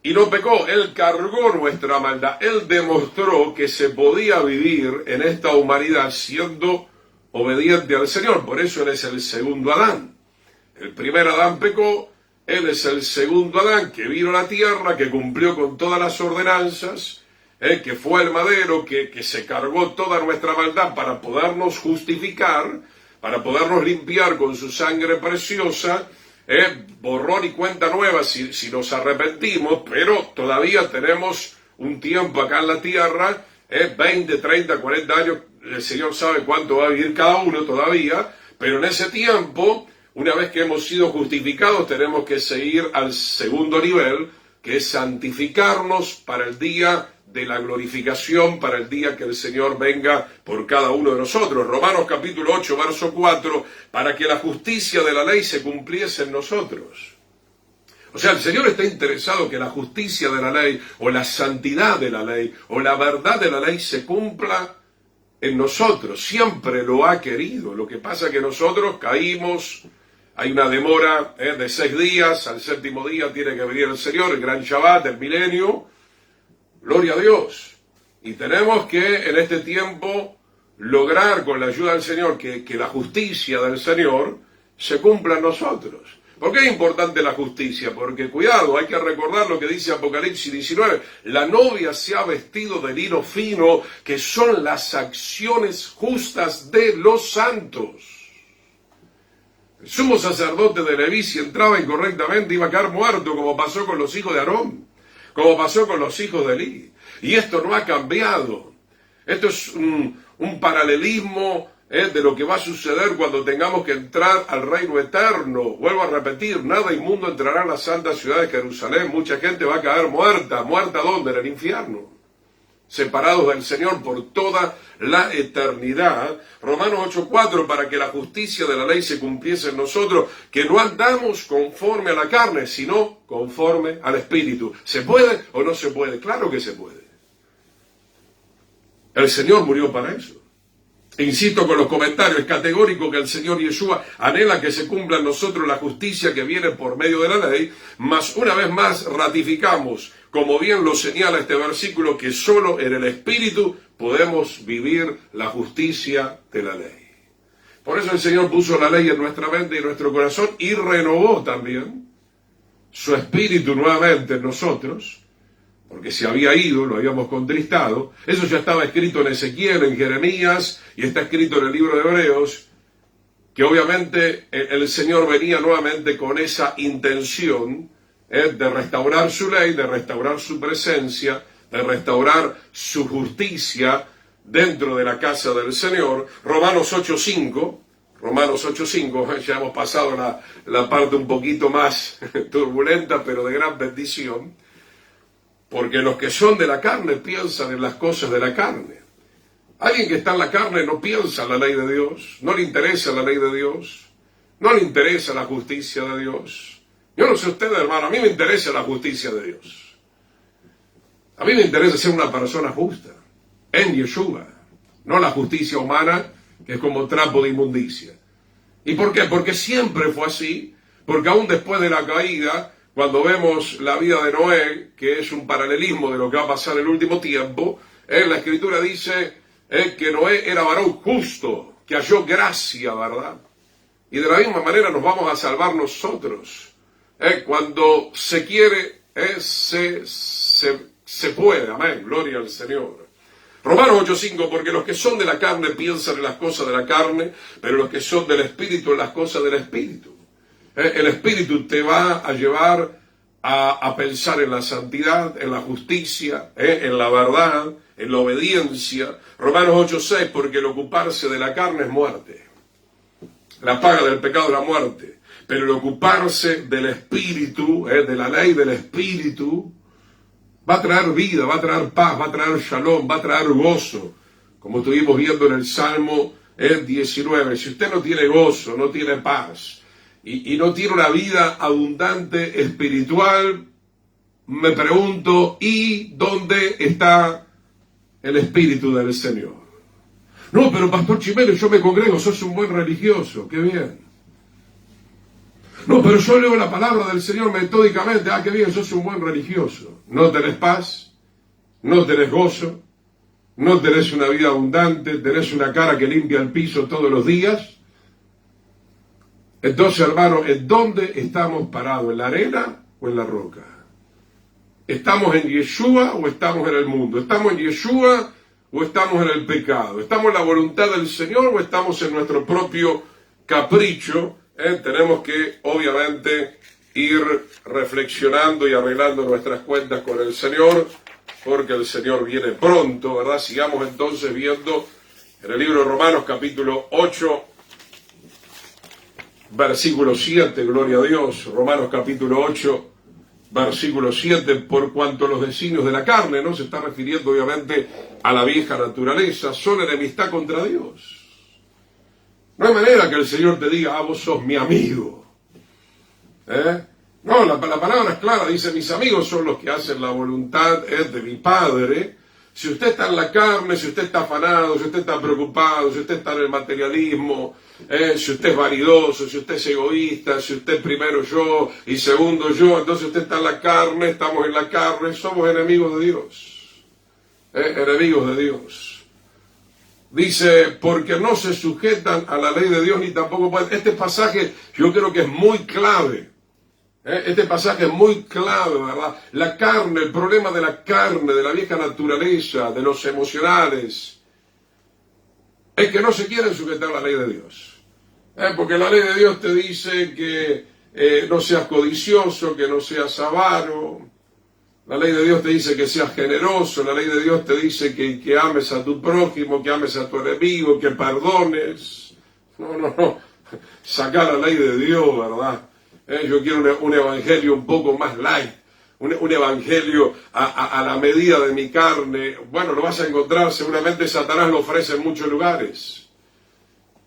y no pecó. Él cargó nuestra maldad. Él demostró que se podía vivir en esta humanidad siendo obediente al Señor. Por eso Él es el segundo Adán. El primer Adán pecó, Él es el segundo Adán que vino a la tierra, que cumplió con todas las ordenanzas, que fue el madero, que se cargó toda nuestra maldad para podernos justificar, para podernos limpiar con su sangre preciosa, borrón y cuenta nueva si nos arrepentimos, pero todavía tenemos un tiempo acá en la tierra, 20, 30, 40 años, el Señor sabe cuánto va a vivir cada uno todavía, pero en ese tiempo, una vez que hemos sido justificados, tenemos que seguir al segundo nivel, que es santificarnos para el día de la glorificación, para el día que el Señor venga por cada uno de nosotros. Romanos capítulo 8, verso 4, para que la justicia de la ley se cumpliese en nosotros. O sea, el Señor está interesado que la justicia de la ley, o la santidad de la ley, o la verdad de la ley se cumpla en nosotros. Siempre lo ha querido. Lo que pasa es que nosotros caímos, hay una demora de 6 días, al 7º día tiene que venir el Señor, el gran Shabbat, el milenio. Gloria a Dios. Y tenemos que en este tiempo lograr con la ayuda del Señor que la justicia del Señor se cumpla en nosotros. ¿Por qué es importante la justicia? Porque, cuidado, hay que recordar lo que dice Apocalipsis 19. La novia se ha vestido de lino fino, que son las acciones justas de los santos. El sumo sacerdote de Leví, si entraba incorrectamente, iba a quedar muerto, como pasó con los hijos de Aarón, como pasó con los hijos de Elí. Y esto no ha cambiado. Esto es un paralelismo de lo que va a suceder cuando tengamos que entrar al reino eterno. Vuelvo a repetir, nada inmundo entrará en la santa ciudad de Jerusalén. Mucha gente va a caer muerta. ¿Muerta dónde? En el infierno. Separados del Señor por toda la eternidad. Romanos 8:4, para que la justicia de la ley se cumpliese en nosotros, que no andamos conforme a la carne, sino conforme al Espíritu. ¿Se puede o no se puede? Claro que se puede. El Señor murió para eso. Insisto con los comentarios, es categórico que el Señor Yeshua anhela que se cumpla en nosotros la justicia que viene por medio de la ley, mas una vez más ratificamos, como bien lo señala este versículo, que solo en el Espíritu podemos vivir la justicia de la ley. Por eso el Señor puso la ley en nuestra mente y en nuestro corazón y renovó también su Espíritu nuevamente en nosotros, porque se había ido, lo habíamos contristado. Eso ya estaba escrito en Ezequiel, en Jeremías, y está escrito en el libro de Hebreos, que obviamente el Señor venía nuevamente con esa intención de restaurar su ley, de restaurar su presencia, de restaurar su justicia dentro de la casa del Señor. Romanos 8:5, ya hemos pasado la parte un poquito más turbulenta, pero de gran bendición, porque los que son de la carne piensan en las cosas de la carne. Alguien que está en la carne no piensa en la ley de Dios, no le interesa la ley de Dios, no le interesa la justicia de Dios. Yo no sé ustedes, hermano, a mí me interesa la justicia de Dios. A mí me interesa ser una persona justa, en Yeshua, no la justicia humana, que es como trapo de inmundicia. ¿Y por qué? Porque siempre fue así, porque aún después de la caída, cuando vemos la vida de Noé, que es un paralelismo de lo que va a pasar en el último tiempo, la Escritura dice que Noé era varón justo, que halló gracia, ¿verdad? Y de la misma manera nos vamos a salvar nosotros. Cuando se quiere, se puede, amén, gloria al Señor. Romanos 8:5, porque los que son de la carne piensan en las cosas de la carne, pero los que son del Espíritu en las cosas del Espíritu. El Espíritu te va a llevar a pensar en la santidad, en la justicia, en la verdad, en la obediencia. Romanos 8:6, porque el ocuparse de la carne es muerte. La paga del pecado es la muerte. Pero el ocuparse del Espíritu, de la ley del Espíritu, va a traer vida, va a traer paz, va a traer shalom, va a traer gozo. Como estuvimos viendo en el Salmo 19. Si usted no tiene gozo, no tiene paz, y no tiene una vida abundante espiritual, me pregunto, ¿y dónde está el Espíritu del Señor? No, pero Pastor Chiménez, yo me congrego, sos un buen religioso, qué bien. No, pero yo leo la palabra del Señor metódicamente, qué bien, sos un buen religioso. No tenés paz, no tenés gozo, no tenés una vida abundante, tenés una cara que limpia el piso todos los días. Entonces, hermano, ¿en dónde estamos parados? ¿En la arena o en la roca? ¿Estamos en Yeshua o estamos en el mundo? ¿Estamos en Yeshua o estamos en el pecado? ¿Estamos en la voluntad del Señor o estamos en nuestro propio capricho? Tenemos que, obviamente, ir reflexionando y arreglando nuestras cuentas con el Señor, porque el Señor viene pronto, ¿verdad? Sigamos entonces viendo en el libro de Romanos, capítulo 8, versículo 7, gloria a Dios. Romanos capítulo 8, versículo 7, por cuanto los designios de la carne, no se está refiriendo obviamente a la vieja naturaleza, son enemistad contra Dios. No hay manera que el Señor te diga, vos sos mi amigo. No, la palabra es clara, dice, mis amigos son los que hacen la voluntad de mi Padre. Si usted está en la carne, si usted está afanado, si usted está preocupado, si usted está en el materialismo, si usted es vanidoso, si usted es egoísta, si usted primero yo y segundo yo, entonces usted está en la carne, estamos en la carne, somos enemigos de Dios. Enemigos de Dios. Dice, porque no se sujetan a la ley de Dios ni tampoco pueden. Este pasaje yo creo que es muy clave. Este pasaje es muy clave, ¿verdad? La carne, el problema de la carne, de la vieja naturaleza, de los emocionales, es que no se quieren sujetar a la ley de Dios. Porque la ley de Dios te dice que no seas codicioso, que no seas avaro. La ley de Dios te dice que seas generoso. La ley de Dios te dice que ames a tu prójimo, que ames a tu enemigo, que perdones. No. Saca la ley de Dios, ¿verdad? Yo quiero un evangelio un poco más light, un evangelio a la medida de mi carne. Bueno, lo vas a encontrar, seguramente Satanás lo ofrece en muchos lugares,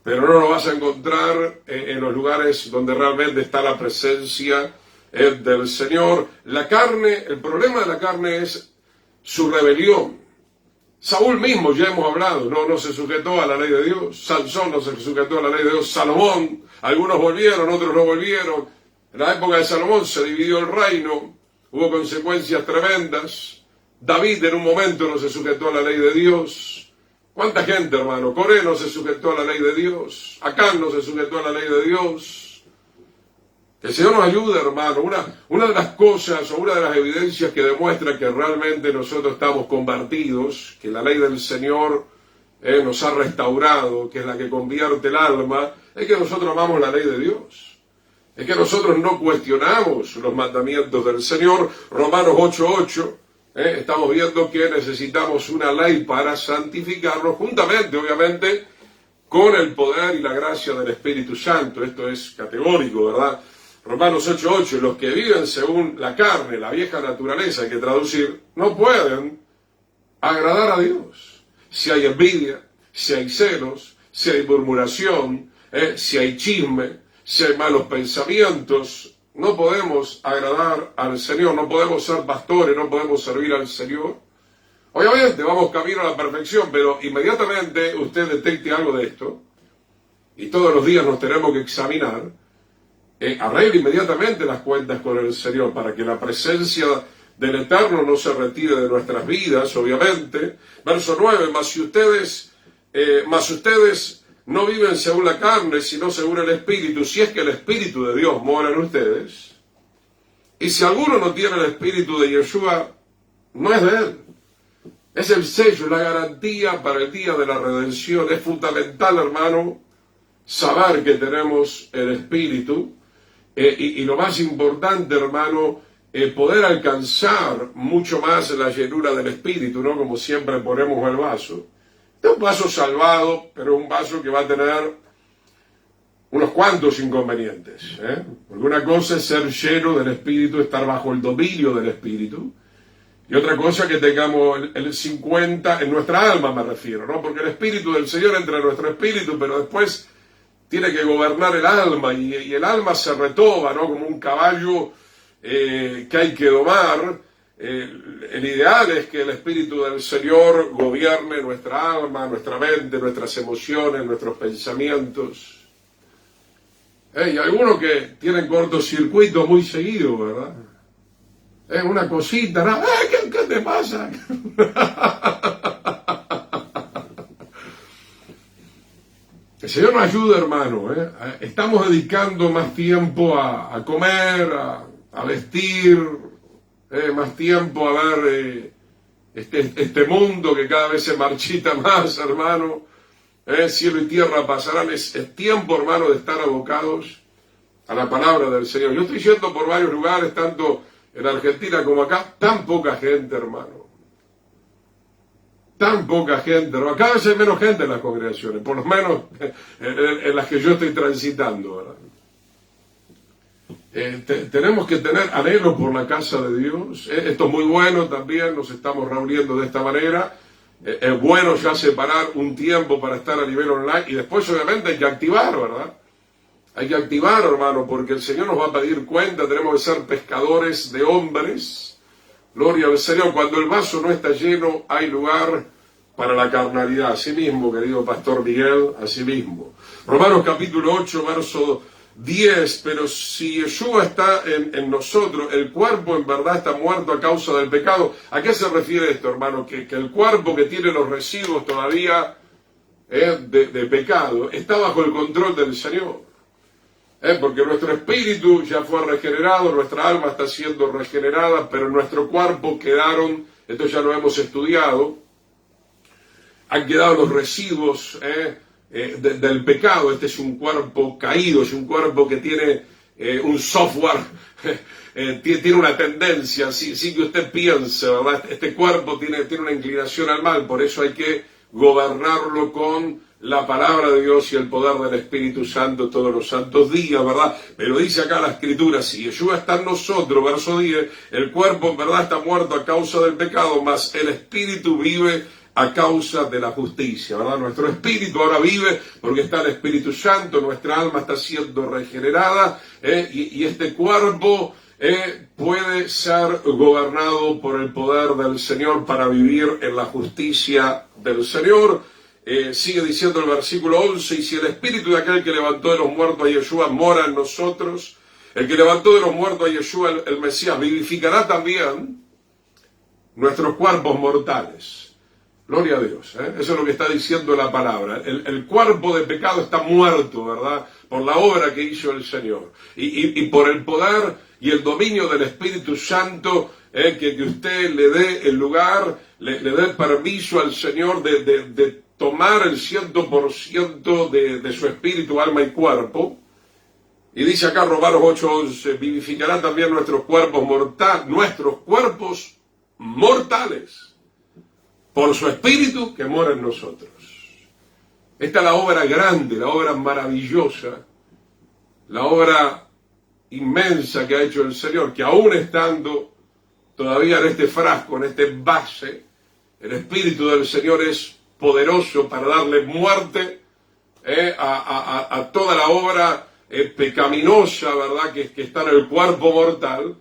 pero no lo vas a encontrar en los lugares donde realmente está la presencia del Señor. La carne, el problema de la carne es su rebelión. Saúl mismo, ya hemos hablado, no se sujetó a la ley de Dios. Sansón no se sujetó a la ley de Dios. Salomón, algunos volvieron, otros no volvieron. En la época de Salomón se dividió el reino, hubo consecuencias tremendas. David en un momento no se sujetó a la ley de Dios. ¿Cuánta gente, hermano? Coré no se sujetó a la ley de Dios. Acán no se sujetó a la ley de Dios. Que el Señor nos ayude, hermano. Una de las cosas o una de las evidencias que demuestra que realmente nosotros estamos convertidos, que la ley del Señor nos ha restaurado, que es la que convierte el alma, es que nosotros amamos la ley de Dios. Es que nosotros no cuestionamos los mandamientos del Señor. Romanos 8:8, estamos viendo que necesitamos una ley para santificarnos, juntamente, obviamente, con el poder y la gracia del Espíritu Santo. Esto es categórico, ¿verdad? Romanos 8:8, los que viven según la carne, la vieja naturaleza, hay que traducir, no pueden agradar a Dios. Si hay envidia, si hay celos, si hay murmuración, si hay chisme, si hay malos pensamientos, no podemos agradar al Señor, no podemos ser pastores, no podemos servir al Señor. Obviamente vamos camino a la perfección, pero inmediatamente usted detecte algo de esto, y todos los días nos tenemos que examinar, arregle inmediatamente las cuentas con el Señor para que la presencia del Eterno no se retire de nuestras vidas, obviamente. Verso 9, mas ustedes no viven según la carne, sino según el Espíritu, si es que el Espíritu de Dios mora en ustedes. Y si alguno no tiene el Espíritu de Yeshua, no es de él. Es el sello, la garantía para el día de la redención. Es fundamental, hermano, saber que tenemos el Espíritu. Y lo más importante, hermano, poder alcanzar mucho más la llenura del Espíritu, ¿no? Como siempre ponemos el vaso. Este es un vaso salvado, pero un vaso que va a tener unos cuantos inconvenientes. Porque una cosa es ser lleno del Espíritu, estar bajo el dominio del Espíritu. Y otra cosa que tengamos el 50 en nuestra alma, me refiero, ¿no? Porque el Espíritu del Señor entra en nuestro espíritu, pero después tiene que gobernar el alma, y el alma se retoba, ¿no? Como un caballo que hay que domar. El ideal es que el Espíritu del Señor gobierne nuestra alma, nuestra mente, nuestras emociones, nuestros pensamientos. Hay algunos que tienen cortocircuito muy seguido, ¿verdad? Una cosita, ¿no? ¿Qué te pasa? El Señor nos ayuda, hermano. Estamos dedicando más tiempo a comer, a vestir, más tiempo a ver este mundo que cada vez se marchita más, hermano. Cielo y tierra pasarán. Es tiempo, hermano, de estar abocados a la palabra del Señor. Yo estoy yendo por varios lugares, tanto en Argentina como acá, tan poca gente, hermano. Tan poca gente, hermano. Cada vez hay menos gente en las congregaciones, por lo menos en las que yo estoy transitando, ¿verdad? Tenemos que tener anhelo por la casa de Dios. Esto es muy bueno también, nos estamos reuniendo de esta manera. Es bueno ya separar un tiempo para estar a nivel online, y después obviamente hay que activar, ¿verdad? Hay que activar, hermano, porque el Señor nos va a pedir cuenta. Tenemos que ser pescadores de hombres. Gloria al Señor. Cuando el vaso no está lleno, hay lugar para la carnalidad. Así mismo, querido Pastor Miguel, así mismo. Romanos capítulo 8, verso 10. Pero si Yeshua está en nosotros, el cuerpo en verdad está muerto a causa del pecado. ¿A qué se refiere esto, hermano? Que el cuerpo que tiene los residuos todavía de pecado está bajo el control del Señor. Porque nuestro espíritu ya fue regenerado, nuestra alma está siendo regenerada, pero en nuestro cuerpo quedaron, esto ya lo hemos estudiado, han quedado los residuos del pecado. Este es un cuerpo caído, es un cuerpo que tiene un software, tiene una tendencia, sí que usted piense, ¿verdad? Este cuerpo tiene una inclinación al mal, por eso hay que gobernarlo con la palabra de Dios y el poder del Espíritu Santo todos los santos días, ¿verdad? Pero dice acá la Escritura, si Yeshua está en nosotros, verso 10, el cuerpo en verdad está muerto a causa del pecado, mas el Espíritu vive a causa de la justicia, ¿verdad? Nuestro espíritu ahora vive porque está el Espíritu Santo, nuestra alma está siendo regenerada, y este cuerpo puede ser gobernado por el poder del Señor para vivir en la justicia del Señor. Sigue diciendo el versículo 11, y si el espíritu de aquel que levantó de los muertos a Yeshua mora en nosotros, el que levantó de los muertos a Yeshua, el Mesías, vivificará también nuestros cuerpos mortales. Gloria a Dios, ¿eh? Eso es lo que está diciendo la palabra. El cuerpo de pecado está muerto, ¿verdad? Por la obra que hizo el Señor. Y por el poder y el dominio del Espíritu Santo, que usted le dé el lugar, le dé permiso al Señor de tomar el 100% de su espíritu, alma y cuerpo. Y dice acá Romanos 8:11, vivificará también nuestros cuerpos mortales, por su Espíritu que mora en nosotros. Esta es la obra grande, la obra maravillosa, la obra inmensa que ha hecho el Señor, que aún estando todavía en este frasco, en este envase, el Espíritu del Señor es poderoso para darle muerte a toda la obra pecaminosa, ¿verdad?, que está en el cuerpo mortal,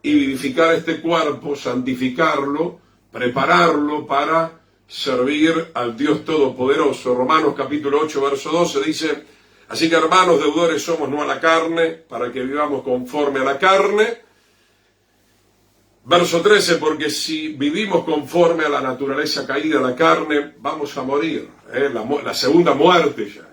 y vivificar este cuerpo, santificarlo, prepararlo para servir al Dios Todopoderoso. Romanos capítulo 8, verso 12 dice, así que hermanos, deudores somos no a la carne, para que vivamos conforme a la carne. Verso 13, porque si vivimos conforme a la naturaleza caída, la carne, vamos a morir. La segunda muerte ya.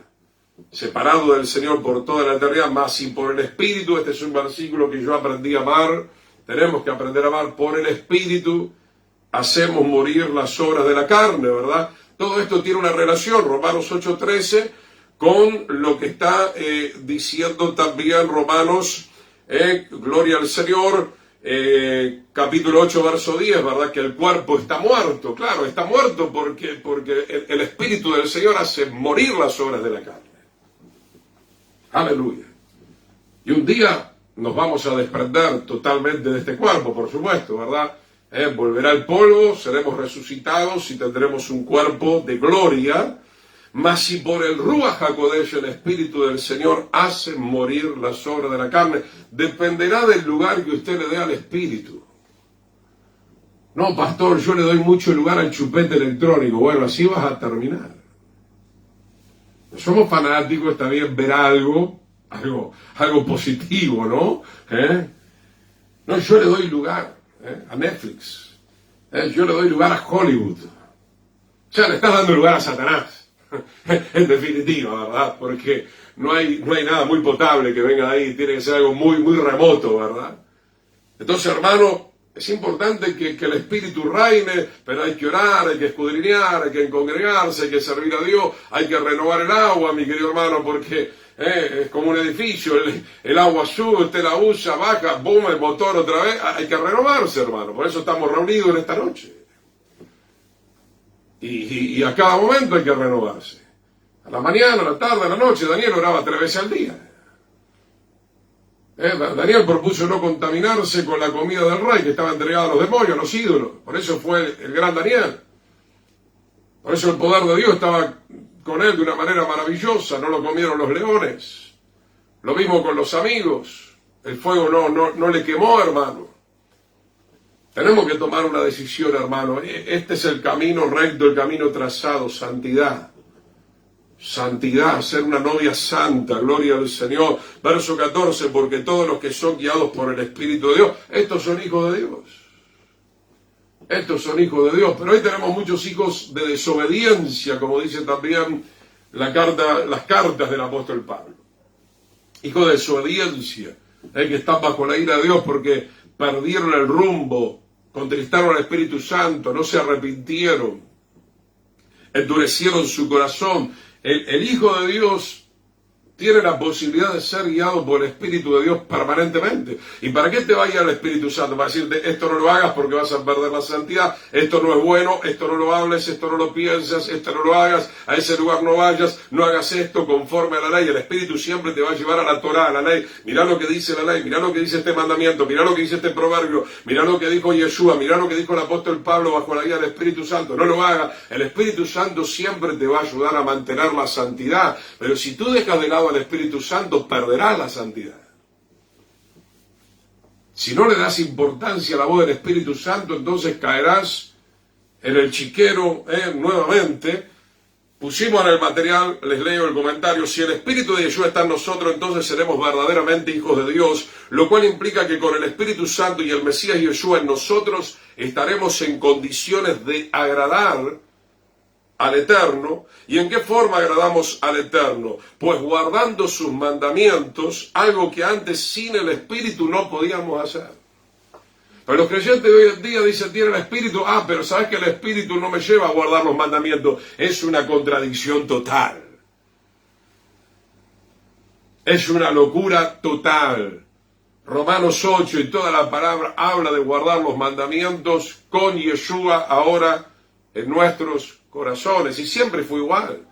Separado del Señor por toda la eternidad, más si por el Espíritu, este es un versículo que yo aprendí a amar, tenemos que aprender a amar por el Espíritu, hacemos morir las obras de la carne, ¿verdad? Todo esto tiene una relación, Romanos 8:13, con lo que está diciendo también Romanos, gloria al Señor, capítulo 8, verso 10, ¿verdad? Que el cuerpo está muerto, claro, está muerto porque el Espíritu del Señor hace morir las obras de la carne. Aleluya. Y un día nos vamos a desprender totalmente de este cuerpo, por supuesto, ¿verdad? Volverá el polvo, seremos resucitados y tendremos un cuerpo de gloria, mas si por el Ruach HaKodesh, el Espíritu del Señor, hace morir las obras de la carne, dependerá del lugar que usted le dé al Espíritu. No, pastor, yo le doy mucho lugar al chupete electrónico. Bueno, así vas a terminar. Somos fanáticos, está bien ver algo positivo, ¿no? No, yo le doy lugar a Netflix. Yo le doy lugar a Hollywood. O sea, le estás dando lugar a Satanás. En definitiva, ¿verdad? Porque no hay nada muy potable que venga de ahí. Tiene que ser algo muy, muy remoto, ¿verdad? Entonces, hermano, es importante que el Espíritu reine, pero hay que orar, hay que escudriñar, hay que congregarse, hay que servir a Dios, hay que renovar el agua, mi querido hermano, porque es como un edificio, el agua sube, usted la usa, baja, boom, el motor otra vez, hay que renovarse, hermano, por eso estamos reunidos en esta noche. Y a cada momento hay que renovarse. A la mañana, a la tarde, a la noche, Daniel oraba 3 veces al día. Daniel propuso no contaminarse con la comida del rey que estaba entregada a los demonios, a los ídolos. Por eso fue el gran Daniel. Por eso el poder de Dios estaba con él de una manera maravillosa. No lo comieron los leones. Lo mismo con los amigos. El fuego no le quemó, hermano. Tenemos que tomar una decisión, hermano. Este es el camino recto, el camino trazado, santidad. Santidad, ser una novia santa, gloria al Señor. Verso 14, porque todos los que son guiados por el Espíritu de Dios, estos son hijos de Dios. Estos son hijos de Dios. Pero hoy tenemos muchos hijos de desobediencia, como dice también las cartas del apóstol Pablo. Hijos de desobediencia, que están bajo la ira de Dios porque perdieron el rumbo, contristaron al Espíritu Santo, no se arrepintieron, endurecieron su corazón. El Hijo de Dios tiene la posibilidad de ser guiado por el Espíritu de Dios permanentemente. ¿Y para qué te va a guiar el Espíritu Santo? Para decirte, esto no lo hagas porque vas a perder la santidad, esto no es bueno, esto no lo hables, esto no lo pienses, esto no lo hagas, a ese lugar no vayas, no hagas esto conforme a la ley. El Espíritu siempre te va a llevar a la Torá, a la ley. Mirá lo que dice la ley, mirá lo que dice este mandamiento, mirá lo que dice este proverbio, mirá lo que dijo Yeshua, mirá lo que dijo el apóstol Pablo bajo la guía del Espíritu Santo. No lo hagas. El Espíritu Santo siempre te va a ayudar a mantener la santidad. Pero si tú dejas de lado al Espíritu Santo, perderás la santidad. Si no le das importancia a la voz del Espíritu Santo, entonces caerás en el chiquero nuevamente. Pusimos en el material, les leo el comentario, si el Espíritu de Yeshua está en nosotros, entonces seremos verdaderamente hijos de Dios, lo cual implica que con el Espíritu Santo y el Mesías Yeshua en nosotros estaremos en condiciones de agradar al Eterno. ¿Y en qué forma agradamos al Eterno? Pues guardando sus mandamientos, algo que antes sin el Espíritu no podíamos hacer. Pero los creyentes de hoy en día dicen, tienen el Espíritu, pero sabes que el Espíritu no me lleva a guardar los mandamientos. Es una contradicción total. Es una locura total. Romanos 8 y toda la palabra habla de guardar los mandamientos con Yeshua ahora en nuestros corazones. Y siempre fue igual.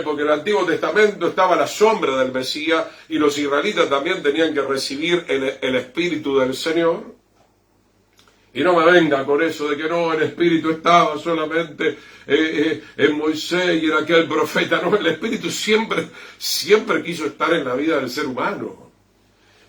Porque en el Antiguo Testamento estaba la sombra del Mesías y los israelitas también tenían que recibir el Espíritu del Señor. Y no me venga con eso de que no, el Espíritu estaba solamente en Moisés y en aquel profeta. No, el Espíritu siempre quiso estar en la vida del ser humano.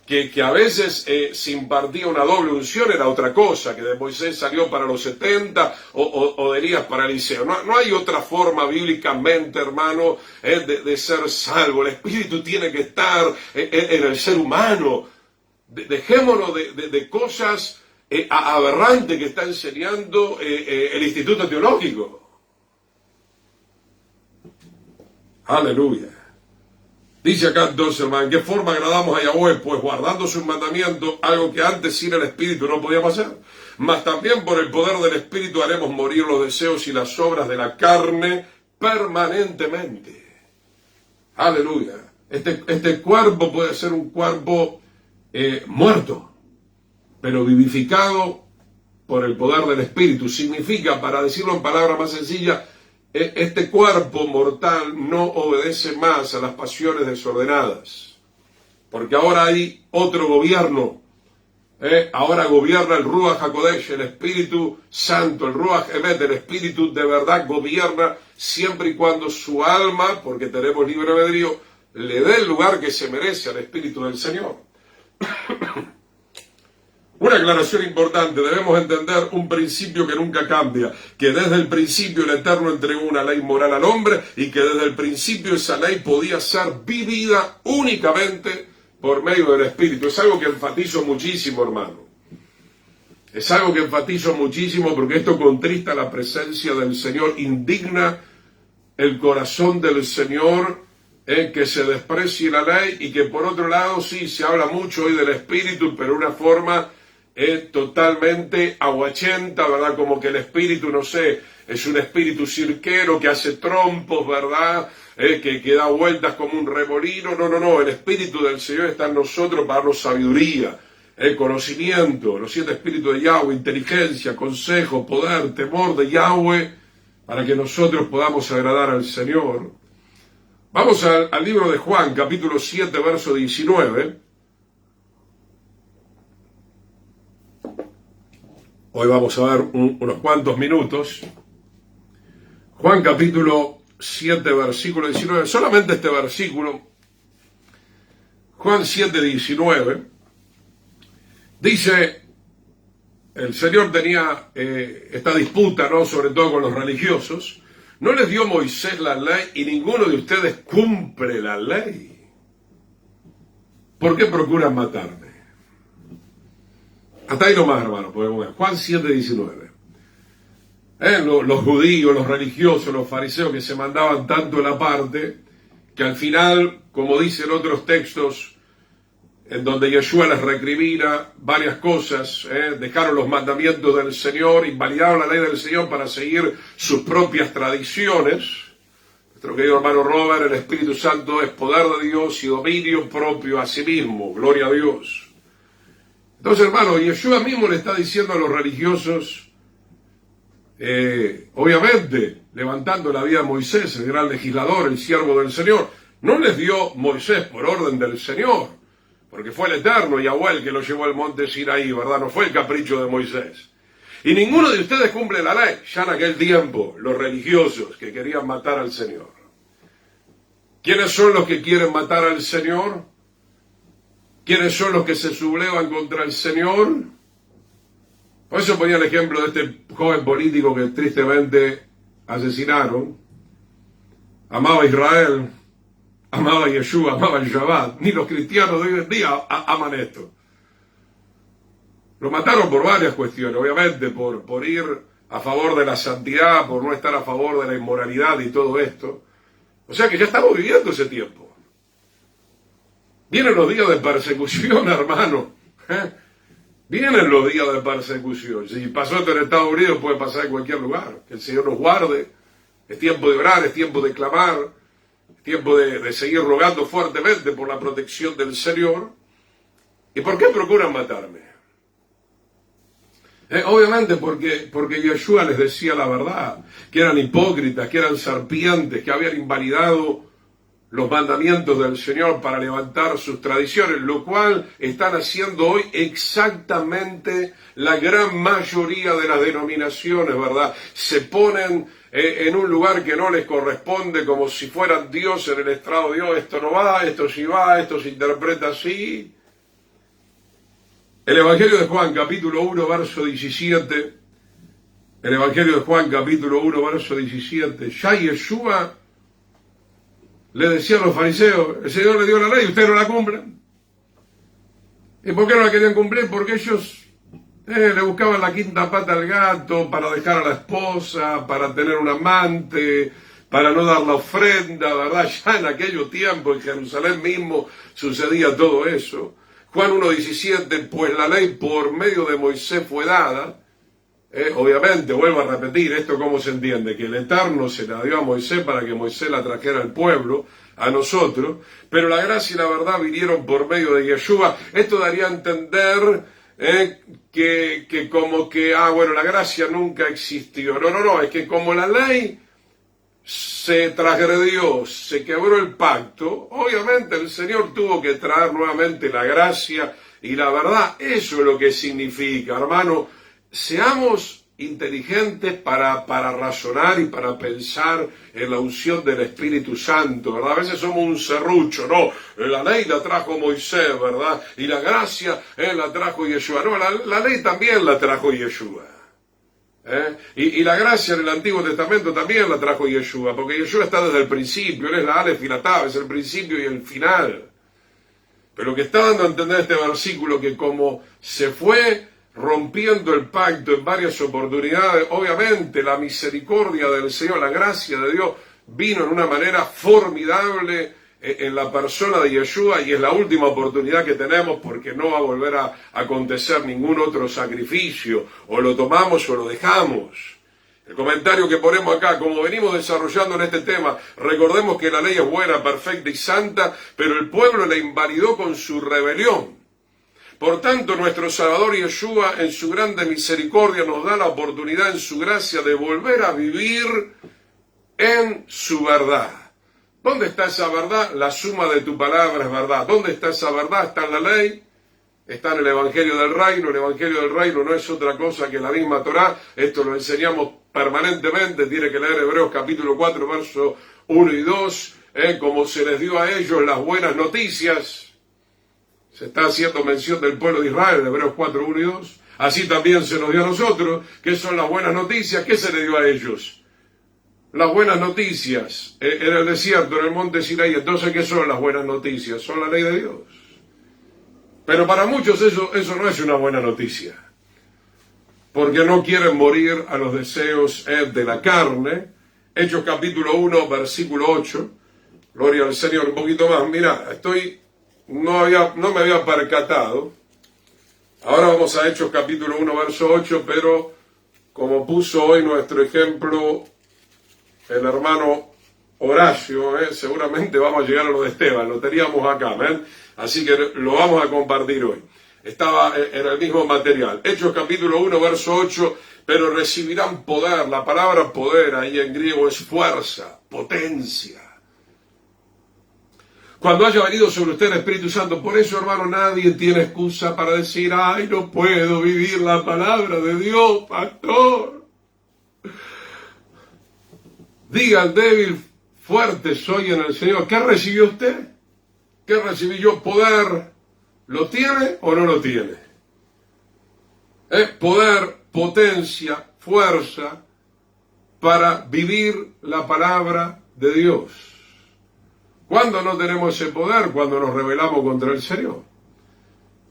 Que a veces se impartía una doble unción era otra cosa, que de Moisés salió para los 70 o de Elías para Eliseo. No hay otra forma bíblicamente, hermano, de ser salvo. El Espíritu tiene que estar en el ser humano. Dejémonos de cosas aberrantes que está enseñando el Instituto Teológico. Aleluya. Dice acá entonces, hermano, ¿en qué forma agradamos a Yahweh? Pues guardando sus mandamientos, algo que antes sin el Espíritu no podíamos hacer. Mas también por el poder del Espíritu haremos morir los deseos y las obras de la carne permanentemente. Aleluya. Este cuerpo puede ser un cuerpo muerto, pero vivificado por el poder del Espíritu. Significa, para decirlo en palabras más sencillas, este cuerpo mortal no obedece más a las pasiones desordenadas, porque ahora hay otro gobierno. Ahora gobierna el Ruach HaKodesh, el Espíritu Santo, el Ruach Emet, el Espíritu de verdad gobierna siempre y cuando su alma, porque tenemos libre albedrío, le dé el lugar que se merece al Espíritu del Señor. Una aclaración importante, debemos entender un principio que nunca cambia, que desde el principio el Eterno entregó una ley moral al hombre y que desde el principio esa ley podía ser vivida únicamente por medio del Espíritu. Es algo que enfatizo muchísimo, hermano. Es algo que enfatizo muchísimo porque esto contrista la presencia del Señor, indigna el corazón del Señor, que se desprecie la ley y que por otro lado sí se habla mucho hoy del Espíritu, pero de una forma totalmente aguachenta, ¿verdad? Como que el Espíritu, no sé, es un espíritu cirquero que hace trompos, ¿verdad? Que da vueltas como un remolino. No, el Espíritu del Señor está en nosotros para darnos sabiduría, conocimiento, los 7 espíritus de Yahweh, inteligencia, consejo, poder, temor de Yahweh, para que nosotros podamos agradar al Señor. Vamos al libro de Juan, capítulo 7, verso 19. Hoy vamos a ver unos cuantos minutos. Juan capítulo 7, versículo 19. Solamente este versículo. Juan 7, 19. Dice, el Señor tenía esta disputa, ¿no? Sobre todo con los religiosos. ¿No les dio Moisés la ley y ninguno de ustedes cumple la ley? ¿Por qué procuran matarme? Hasta ahí nomás, hermano, podemos ver. Juan 7, 19. Los judíos, los religiosos, los fariseos que se mandaban tanto en la parte, que al final, como dicen otros textos, en donde Yeshua les recrimina varias cosas, dejaron los mandamientos del Señor, invalidaron la ley del Señor para seguir sus propias tradiciones. Nuestro querido hermano Robert, el Espíritu Santo es poder de Dios y dominio propio a sí mismo, gloria a Dios. Entonces, hermano, Yeshua mismo le está diciendo a los religiosos, obviamente, levantando la vida de Moisés, el gran legislador, el siervo del Señor, no les dio Moisés por orden del Señor, porque fue el Eterno Yahweh el que lo llevó al monte Sinaí, ¿verdad? No fue el capricho de Moisés. Y ninguno de ustedes cumple la ley. Ya en aquel tiempo, los religiosos que querían matar al Señor. ¿Quiénes son los que quieren matar al Señor? ¿Quiénes son los que se sublevan contra el Señor? Por eso ponía el ejemplo de este joven político que tristemente asesinaron. Amaba a Israel, amaba a Yeshua, amaba el Shabbat. Ni los cristianos de hoy en día aman esto. Lo mataron por varias cuestiones, obviamente por ir a favor de la santidad, por no estar a favor de la inmoralidad y todo esto. O sea que ya estamos viviendo ese tiempo. Vienen los días de persecución, hermano. Vienen los días de persecución. Si pasó esto en Estados Unidos, puede pasar en cualquier lugar. Que el Señor nos guarde. Es tiempo de orar, es tiempo de clamar, es tiempo de seguir rogando fuertemente por la protección del Señor. ¿Y por qué procuran matarme? Obviamente porque Yeshua les decía la verdad, que eran hipócritas, que eran serpientes, que habían invalidado los mandamientos del Señor para levantar sus tradiciones, lo cual están haciendo hoy exactamente la gran mayoría de las denominaciones, ¿verdad? Se ponen en un lugar que no les corresponde, como si fueran Dios en el estrado de Dios. Esto no va, esto sí va, esto se interpreta así. El Evangelio de Juan, capítulo 1, verso 17. El Evangelio de Juan, capítulo 1, verso 17. Ya Yeshua le decía a los fariseos: el Señor le dio la ley y ustedes no la cumplen. ¿Y por qué no la querían cumplir? Porque ellos le buscaban la quinta pata al gato para dejar a la esposa, para tener un amante, para no dar la ofrenda, ¿verdad? Ya en aquellos tiempos, en Jerusalén mismo, sucedía todo eso. Juan 1.17, pues la ley por medio de Moisés fue dada. Obviamente, vuelvo a repetir, esto cómo se entiende, que el Eterno se la dio a Moisés para que Moisés la trajera al pueblo, a nosotros, pero la gracia y la verdad vinieron por medio de Yeshua. Esto daría a entender que como que, bueno, la gracia nunca existió. No, es que como la ley se transgredió, se quebró el pacto, obviamente el Señor tuvo que traer nuevamente la gracia y la verdad. Eso es lo que significa, hermano. Seamos inteligentes para razonar y para pensar en la unción del Espíritu Santo, ¿verdad? A veces somos un serrucho, no, la ley la trajo Moisés, ¿verdad? Y la gracia la trajo Yeshua. No, la ley también la trajo Yeshua. Y la gracia en el Antiguo Testamento también la trajo Yeshua, porque Yeshua está desde el principio, Él es la Alef y la Tav, es el principio y el final. Pero lo que está dando a entender este versículo, que como se fue rompiendo el pacto en varias oportunidades, obviamente la misericordia del Señor, la gracia de Dios, vino en una manera formidable en la persona de Yeshua, y es la última oportunidad que tenemos, porque no va a volver a acontecer ningún otro sacrificio. O lo tomamos o lo dejamos. El comentario que ponemos acá, como venimos desarrollando en este tema, recordemos que la ley es buena, perfecta y santa, pero el pueblo la invalidó con su rebelión. Por tanto, nuestro Salvador Yeshua, en su grande misericordia, nos da la oportunidad en su gracia de volver a vivir en su verdad. ¿Dónde está esa verdad? La suma de tu palabra es verdad. ¿Dónde está esa verdad? Está en la ley, está en el Evangelio del Reino. El Evangelio del Reino no es otra cosa que la misma Torá. Esto lo enseñamos permanentemente. Tiene que leer Hebreos capítulo 4, verso 1 y 2. Como se les dio a ellos las buenas noticias. Se está haciendo mención del pueblo de Israel, Hebreos 4, 1 y 2. Así también se nos dio a nosotros. ¿Qué son las buenas noticias? ¿Qué se le dio a ellos? Las buenas noticias en el desierto, en el monte Sinaí. Entonces, ¿qué son las buenas noticias? Son la ley de Dios. Pero para muchos eso no es una buena noticia. Porque no quieren morir a los deseos de la carne. Hechos capítulo 1, versículo 8. Gloria al Señor. Un poquito más. Mira, no me había percatado. Ahora vamos a Hechos capítulo 1, verso 8, pero como puso hoy nuestro ejemplo el hermano Horacio, seguramente vamos a llegar a lo de Esteban, lo teníamos acá, así que lo vamos a compartir hoy. Estaba en el mismo material. Hechos capítulo 1, verso 8, pero recibirán poder. La palabra poder ahí en griego es fuerza, potencia. Cuando haya venido sobre usted el Espíritu Santo. Por eso, hermano, nadie tiene excusa para decir: ay, no puedo vivir la palabra de Dios, pastor. Diga al débil: fuerte soy en el Señor. ¿Qué recibió usted? ¿Qué recibí yo? ¿Poder? ¿Lo tiene o no lo tiene? Poder, potencia, fuerza para vivir la palabra de Dios. ¿Cuándo no tenemos ese poder? Cuando nos rebelamos contra el Señor.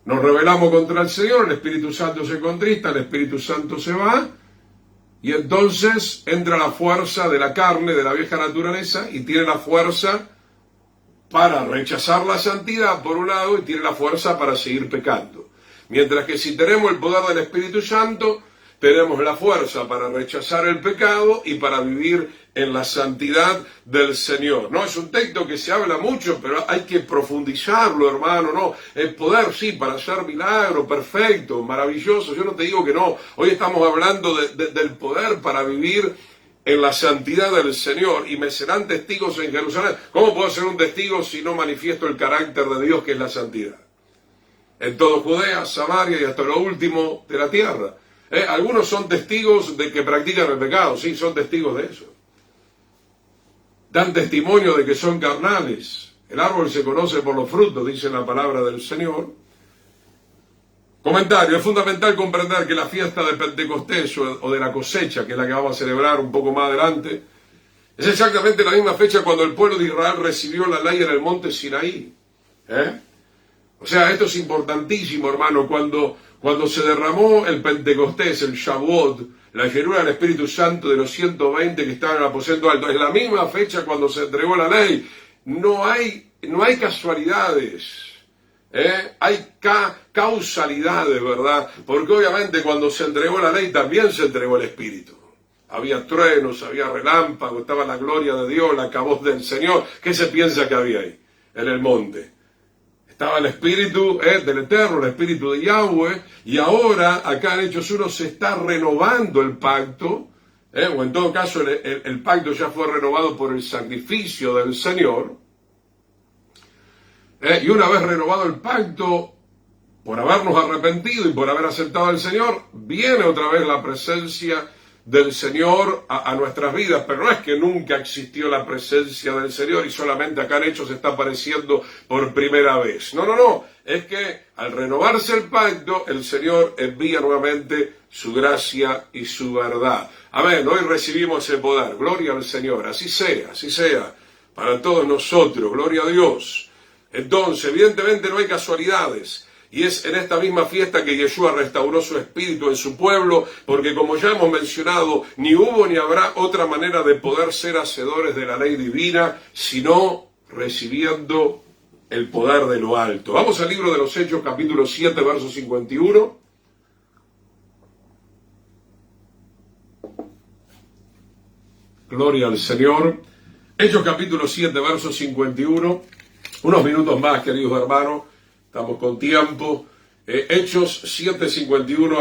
Nos rebelamos contra el Señor, el Espíritu Santo se contrista, el Espíritu Santo se va, Y entonces entra la fuerza de la carne, de la vieja naturaleza, y tiene la fuerza para rechazar la santidad por un lado y tiene la fuerza para seguir pecando. Mientras que si tenemos el poder del Espíritu Santo, tenemos la fuerza para rechazar el pecado y para vivir en la santidad del Señor. No es un texto que se habla mucho, pero hay que profundizarlo, hermano, ¿no? El poder, sí, para hacer milagro, perfecto, maravilloso. Yo no te digo que no. Hoy estamos hablando del poder para vivir en la santidad del Señor, y me serán testigos en Jerusalén. ¿Cómo puedo ser un testigo si no manifiesto el carácter de Dios, que es la santidad? En todo Judea, Samaria y hasta lo último de la tierra. Algunos son testigos de que practican el pecado, sí, son testigos de eso. Dan testimonio de que son carnales. El árbol se conoce por los frutos, dice la palabra del Señor. Comentario: es fundamental comprender que la fiesta de Pentecostés o de la cosecha, que es la que vamos a celebrar un poco más adelante, es exactamente la misma fecha cuando el pueblo de Israel recibió la ley en el monte Sinaí. O sea, esto es importantísimo, hermano. Cuando se derramó el Pentecostés, el Shavuot, la llenura del Espíritu Santo de los 120 que estaban en el aposento alto, es la misma fecha cuando se entregó la ley. No hay casualidades. Hay causalidades, ¿verdad? Porque obviamente cuando se entregó la ley también se entregó el Espíritu. Había truenos, había relámpagos, estaba la gloria de Dios, la voz del Señor. ¿Qué se piensa que había ahí, en el monte? Estaba el Espíritu del Eterno, el Espíritu de Yahweh, y ahora acá en Hechos 1 se está renovando el pacto, o en todo caso el pacto ya fue renovado por el sacrificio del Señor. Y una vez renovado el pacto, por habernos arrepentido y por haber aceptado al Señor, viene otra vez la presencia del Señor a nuestras vidas. Pero no es que nunca existió la presencia del Señor y solamente acá en Hechos está apareciendo por primera vez. No. Es que al renovarse el pacto, el Señor envía nuevamente su gracia y su verdad. Amén. Hoy recibimos ese poder. Gloria al Señor. Así sea. Para todos nosotros. Gloria a Dios. Entonces, evidentemente no hay casualidades, y es en esta misma fiesta que Yeshua restauró su espíritu en su pueblo, porque como ya hemos mencionado, ni hubo ni habrá otra manera de poder ser hacedores de la ley divina, sino recibiendo el poder de lo alto. Vamos al libro de los Hechos, capítulo 7, verso 51. Gloria al Señor. Hechos capítulo 7, verso 51. Unos minutos más, queridos hermanos, estamos con tiempo. Hechos 7:51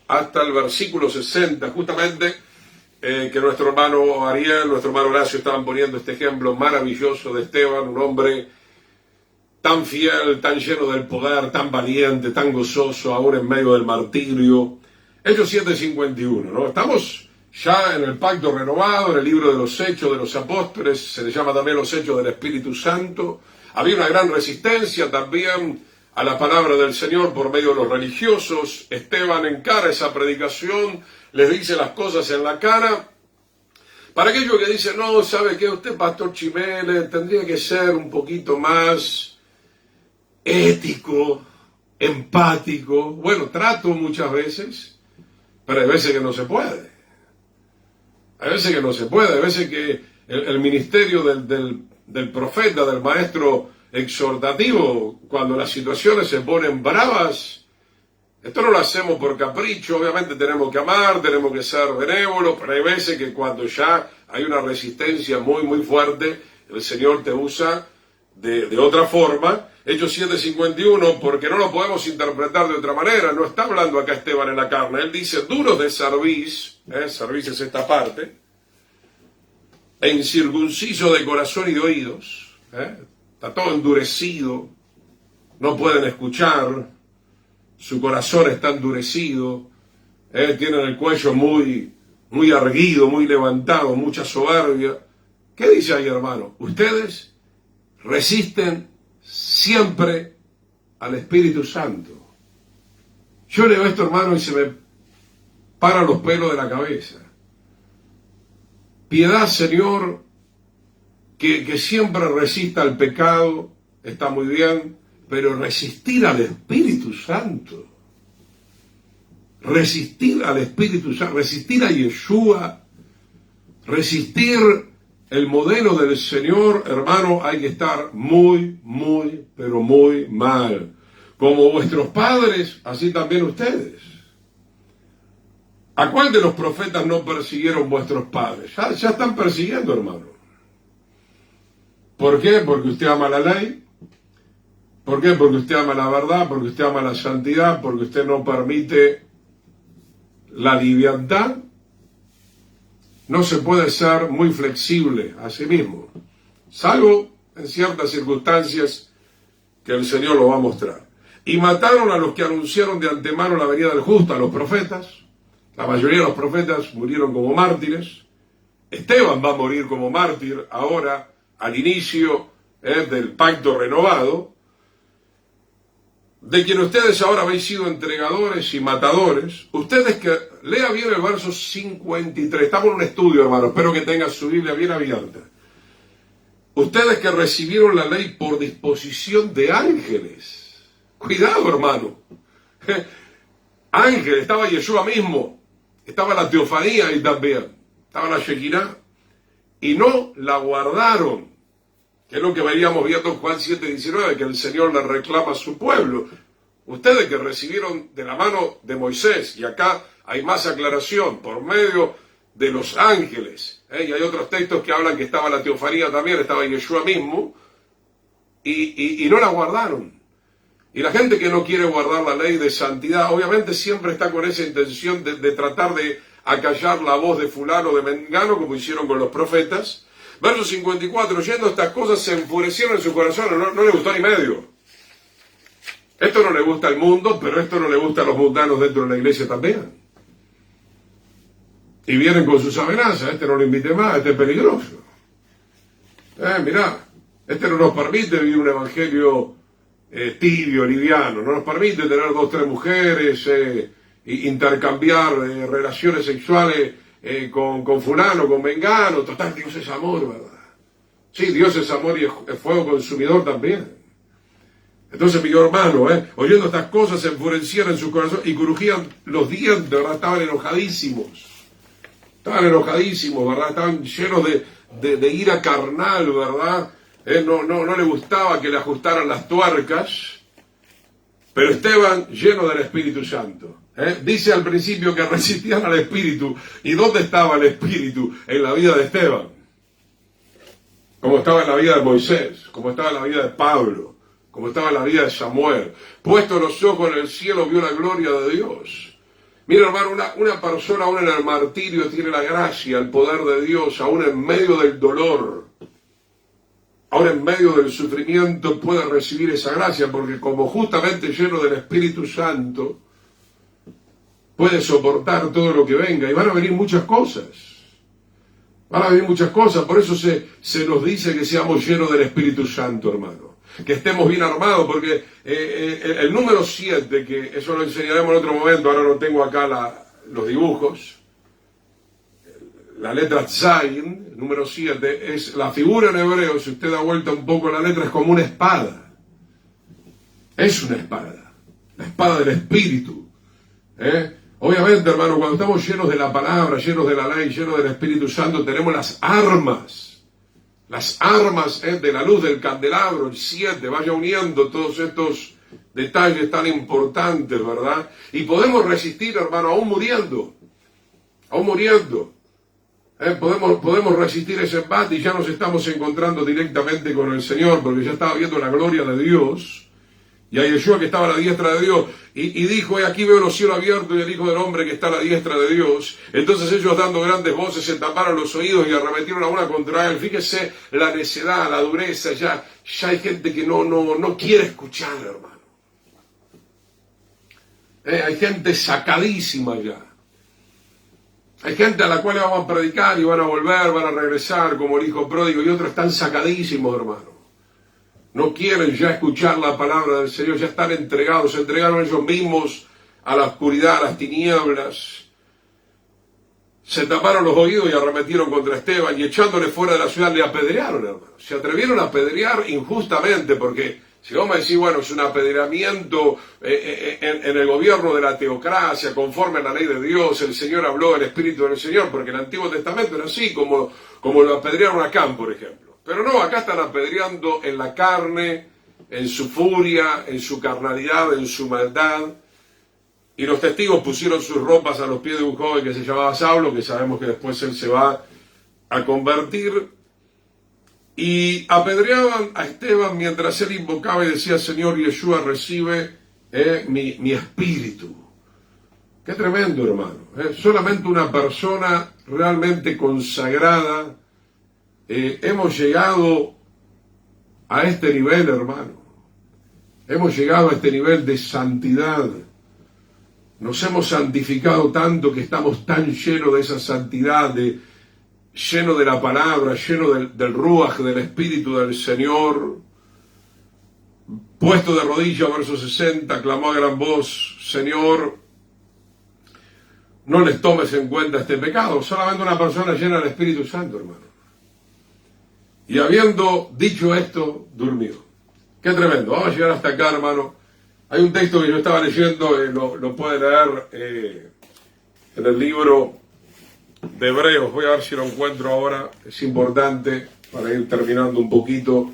hasta el versículo 60, justamente, que nuestro hermano Ariel, nuestro hermano Horacio estaban poniendo este ejemplo maravilloso de Esteban, un hombre tan fiel, tan lleno del poder, tan valiente, tan gozoso, aún en medio del martirio. Hechos 7:51, ¿no? Estamos ya en el pacto renovado, en el libro de los Hechos de los Apóstoles, se le llama también los Hechos del Espíritu Santo. Había una gran resistencia también a la palabra del Señor por medio de los religiosos. Esteban encara esa predicación, les dice las cosas en la cara. Para aquellos que dicen, no, ¿sabe qué? Usted, Pastor Chiménez, tendría que ser un poquito más ético, empático. Bueno, trato muchas veces, pero hay veces que no se puede. Hay veces que el ministerio del profeta, del maestro exhortativo, cuando las situaciones se ponen bravas, esto no lo hacemos por capricho. Obviamente tenemos que amar, tenemos que ser benévolos, pero hay veces que cuando ya hay una resistencia muy, muy fuerte, el Señor te usa de otra forma. Hechos 7:51, porque no lo podemos interpretar de otra manera. No está hablando acá Esteban en la carne. Él dice, duros de cerviz, cerviz es esta parte, e incircunciso de corazón y de oídos. Está todo endurecido, no pueden escuchar, su corazón está endurecido, tienen el cuello muy, muy erguido, muy levantado, mucha soberbia. ¿Qué dice ahí, hermano? Ustedes resisten siempre al Espíritu Santo. Yo leo esto, hermano, y se me paran los pelos de la cabeza. Piedad, Señor, que siempre resista al pecado, está muy bien, pero resistir al Espíritu Santo. resistir al Espíritu Santo, resistir a Yeshua, resistir el modelo del Señor, hermano, hay que estar muy, pero muy mal. Como vuestros padres, así también ustedes. ¿A cuál de los profetas no persiguieron vuestros padres? Ya están persiguiendo, hermano. ¿Por qué? Porque usted ama la ley. ¿Por qué? Porque usted ama la verdad, porque usted ama la santidad, porque usted no permite la liviandad. No se puede ser muy flexible a sí mismo, salvo en ciertas circunstancias que el Señor lo va a mostrar. Y mataron a los que anunciaron de antemano la venida del justo, a los profetas. La mayoría de los profetas murieron como mártires. Esteban va a morir como mártir ahora, al inicio del pacto renovado, de quien ustedes ahora habéis sido entregadores y matadores. Ustedes que, lea bien el verso 53, estamos en un estudio, hermano, espero que tenga su Biblia bien abierta. Ustedes que recibieron la ley por disposición de ángeles. Cuidado, hermano. Ángel, estaba Yeshua mismo, estaba la teofanía ahí también, estaba la Shekinah, y no la guardaron. Que es lo que veríamos viendo en Juan 7:19, que el Señor le reclama a su pueblo. Ustedes que recibieron de la mano de Moisés, y acá hay más aclaración, por medio de los ángeles, y hay otros textos que hablan que estaba la teofanía también, estaba Yeshua mismo, y no la guardaron. Y la gente que no quiere guardar la ley de santidad, obviamente siempre está con esa intención de tratar de acallar la voz de fulano, de mengano, como hicieron con los profetas. Verso 54, oyendo estas cosas se enfurecieron en su corazón, no le gustó ni medio. Esto no le gusta al mundo, pero esto no le gusta a los mundanos dentro de la iglesia también. Y vienen con sus amenazas, este no lo invite más, este es peligroso. Mirá, este no nos permite vivir un evangelio tibio, liviano, no nos permite tener 2 o 3 mujeres, intercambiar relaciones sexuales con fulano, con mengano. Total, Dios es amor, ¿verdad? Sí, Dios es amor y es fuego consumidor también. Entonces, mi hermano, oyendo estas cosas se enfurecieron en su corazón y crujían los dientes, ¿verdad? Estaban enojadísimos, ¿verdad? Estaban llenos de ira carnal, ¿verdad? No le gustaba que le ajustaran las tuercas, pero Esteban, lleno del Espíritu Santo, dice al principio que resistían al Espíritu. ¿Y dónde estaba el Espíritu? En la vida de Esteban, como estaba en la vida de Moisés, como estaba en la vida de Pablo, como estaba en la vida de Samuel. Puesto los ojos en el cielo, vio la gloria de Dios. Mira, hermano, una persona aún en el martirio tiene la gracia, el poder de Dios, aún en medio del dolor, aún en medio del sufrimiento puede recibir esa gracia, porque como justamente lleno del Espíritu Santo, puede soportar todo lo que venga, y van a venir muchas cosas. Por eso se nos dice que seamos llenos del Espíritu Santo, hermano. Que estemos bien armados, porque el número 7, que eso lo enseñaremos en otro momento, ahora no tengo acá los dibujos, la letra Zayin, número 7, es la figura en hebreo, si usted da vuelta un poco la letra, es como una espada. Es una espada, la espada del Espíritu. Obviamente, hermano, cuando estamos llenos de la palabra, llenos de la ley, llenos del Espíritu Santo, tenemos las armas de la luz del candelabro, el 7, vaya uniendo todos estos detalles tan importantes, ¿verdad? Y podemos resistir, hermano, aún muriendo. Podemos resistir ese embate y ya nos estamos encontrando directamente con el Señor, porque ya estaba viendo la gloria de Dios, y a Yeshua que estaba a la diestra de Dios, y dijo, aquí veo los cielos abiertos y el Hijo del Hombre que está a la diestra de Dios. Entonces ellos, dando grandes voces, se taparon los oídos y arremetieron a una contra él. Fíjese la necedad, la dureza, ya hay gente que no quiere escuchar, hermano. Hay gente sacadísima ya. Hay gente a la cual le vamos a predicar y van a volver, van a regresar como el hijo pródigo, y otros están sacadísimos, hermano. No quieren ya escuchar la palabra del Señor, ya están entregados, se entregaron ellos mismos a la oscuridad, a las tinieblas. Se taparon los oídos y arremetieron contra Esteban, y echándole fuera de la ciudad le apedrearon, hermano. Se atrevieron a apedrear injustamente, porque Si vos me decís, bueno, es un apedreamiento en el gobierno de la teocracia, conforme a la ley de Dios, el Señor habló del Espíritu del Señor, porque el Antiguo Testamento era así, como lo apedrearon a Acán, por ejemplo. Pero no, acá están apedreando en la carne, en su furia, en su carnalidad, en su maldad. Y los testigos pusieron sus ropas a los pies de un joven que se llamaba Saulo, que sabemos que después él se va a convertir. Y apedreaban a Esteban mientras él invocaba y decía, Señor Yeshua, recibe mi espíritu. Qué tremendo, hermano. Solamente una persona realmente consagrada. Hemos llegado a este nivel, hermano. Hemos llegado a este nivel de santidad. Nos hemos santificado tanto que estamos tan llenos de esa santidad, lleno de la palabra, lleno del Ruach, del Espíritu del Señor. Puesto de rodillas, verso 60, clamó a gran voz, Señor, no les tomes en cuenta este pecado. Solamente una persona llena del Espíritu Santo, hermano. Y habiendo dicho esto, durmió. Qué tremendo. Vamos a llegar hasta acá, hermano. Hay un texto que yo estaba leyendo, lo puede leer en el libro de Hebreos. Voy a ver si lo encuentro ahora. Es importante para ir terminando un poquito.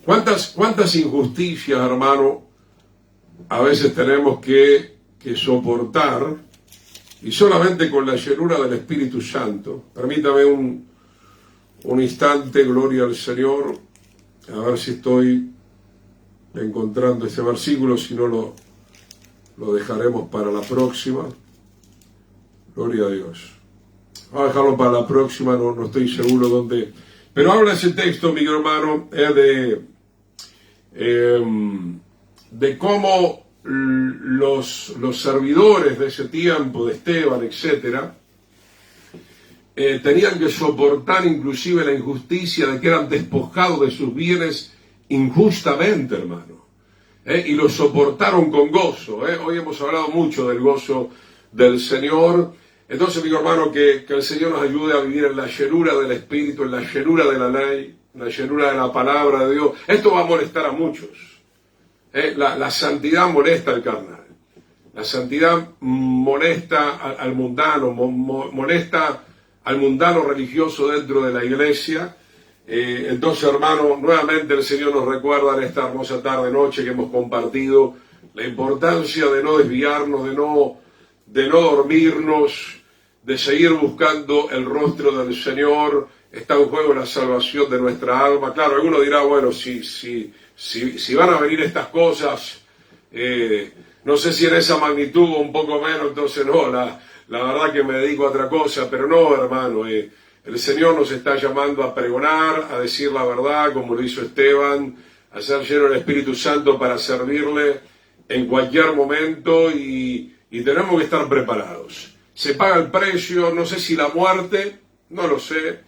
¿Cuántas injusticias, hermano, a veces tenemos que soportar? Y solamente con la llenura del Espíritu Santo. Permítame un instante, gloria al Señor. A ver si estoy encontrando este versículo, si no lo dejaremos para la próxima. Gloria a Dios. Vamos a dejarlo para la próxima, no estoy seguro dónde. Pero habla ese texto, mi hermano, de cómo los servidores de ese tiempo, de Esteban, etcétera, tenían que soportar inclusive la injusticia de que eran despojados de sus bienes injustamente, hermano. Y lo soportaron con gozo. Hoy hemos hablado mucho del gozo del Señor. Entonces, mi hermano, que el Señor nos ayude a vivir en la llenura del Espíritu, en la llenura de la ley, en la llenura de la palabra de Dios. Esto va a molestar a muchos. La santidad molesta al carnal. La santidad molesta al mundano, molesta al mundano religioso dentro de la iglesia. Entonces, hermano, nuevamente el Señor nos recuerda en esta hermosa tarde-noche que hemos compartido la importancia de no desviarnos, de no dormirnos, de seguir buscando el rostro del Señor. Está en juego la salvación de nuestra alma. Claro, alguno dirá, bueno, si van a venir estas cosas, no sé si en esa magnitud o un poco menos, entonces no, la verdad que me dedico a otra cosa, pero no, hermano, el Señor nos está llamando a pregonar, a decir la verdad, como lo hizo Esteban, a ser lleno del Espíritu Santo para servirle en cualquier momento y tenemos que estar preparados. Se paga el precio, no sé si la muerte, no lo sé,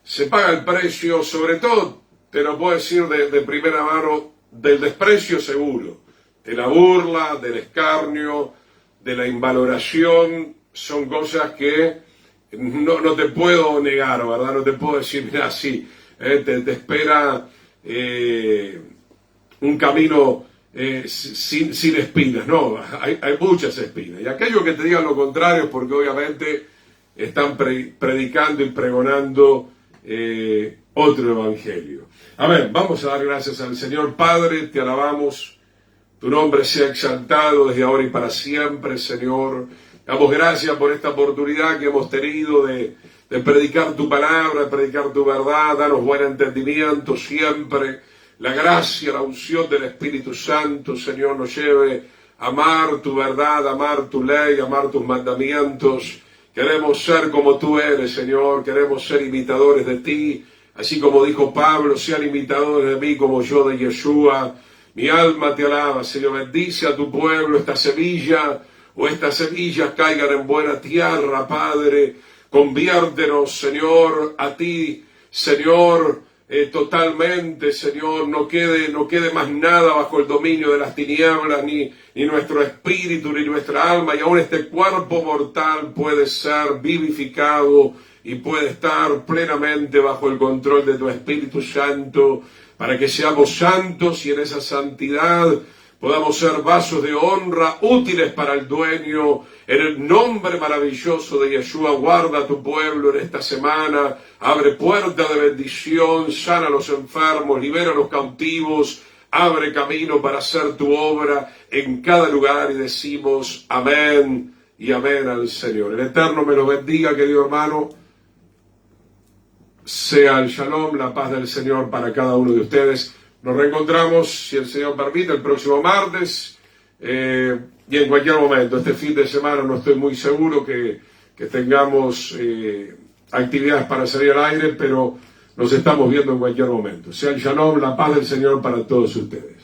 se paga el precio, sobre todo, te lo puedo decir de primera mano, del desprecio seguro, de la burla, del escarnio, de la invaloración. Son cosas que no te puedo negar, ¿verdad? No te puedo decir, mira, sí, te espera un camino sin espinas. No, hay muchas espinas. Y aquellos que te digan lo contrario es porque obviamente están predicando y pregonando otro evangelio. A ver, vamos a dar gracias al Señor. Padre, te alabamos. Tu nombre sea exaltado desde ahora y para siempre, Señor. Damos gracias por esta oportunidad que hemos tenido de predicar tu palabra, de predicar tu verdad. Danos buen entendimiento siempre. La gracia, la unción del Espíritu Santo, Señor, nos lleve a amar tu verdad, amar tu ley, amar tus mandamientos. Queremos ser como tú eres, Señor. Queremos ser imitadores de ti. Así como dijo Pablo, sean imitadores de mí como yo de Yeshua. Mi alma te alaba, Señor. Bendice a tu pueblo, estas semillas caigan en buena tierra, Padre. Conviértenos, Señor, a ti, Señor, totalmente, Señor. No quede más nada bajo el dominio de las tinieblas, ni nuestro espíritu, ni nuestra alma, y aún este cuerpo mortal puede ser vivificado y puede estar plenamente bajo el control de tu Espíritu Santo, para que seamos santos y en esa santidad podamos ser vasos de honra, útiles para el dueño. En el nombre maravilloso de Yeshua, guarda a tu pueblo en esta semana, abre puertas de bendición, sana a los enfermos, libera a los cautivos, abre camino para hacer tu obra en cada lugar, y decimos amén y amén al Señor. El Eterno me lo bendiga, querido hermano. Sea el shalom, la paz del Señor para cada uno de ustedes. Nos reencontramos, si el Señor permite, el próximo martes y en cualquier momento. Este fin de semana no estoy muy seguro que tengamos actividades para salir al aire, pero nos estamos viendo en cualquier momento. Sea el shalom, la paz del Señor para todos ustedes.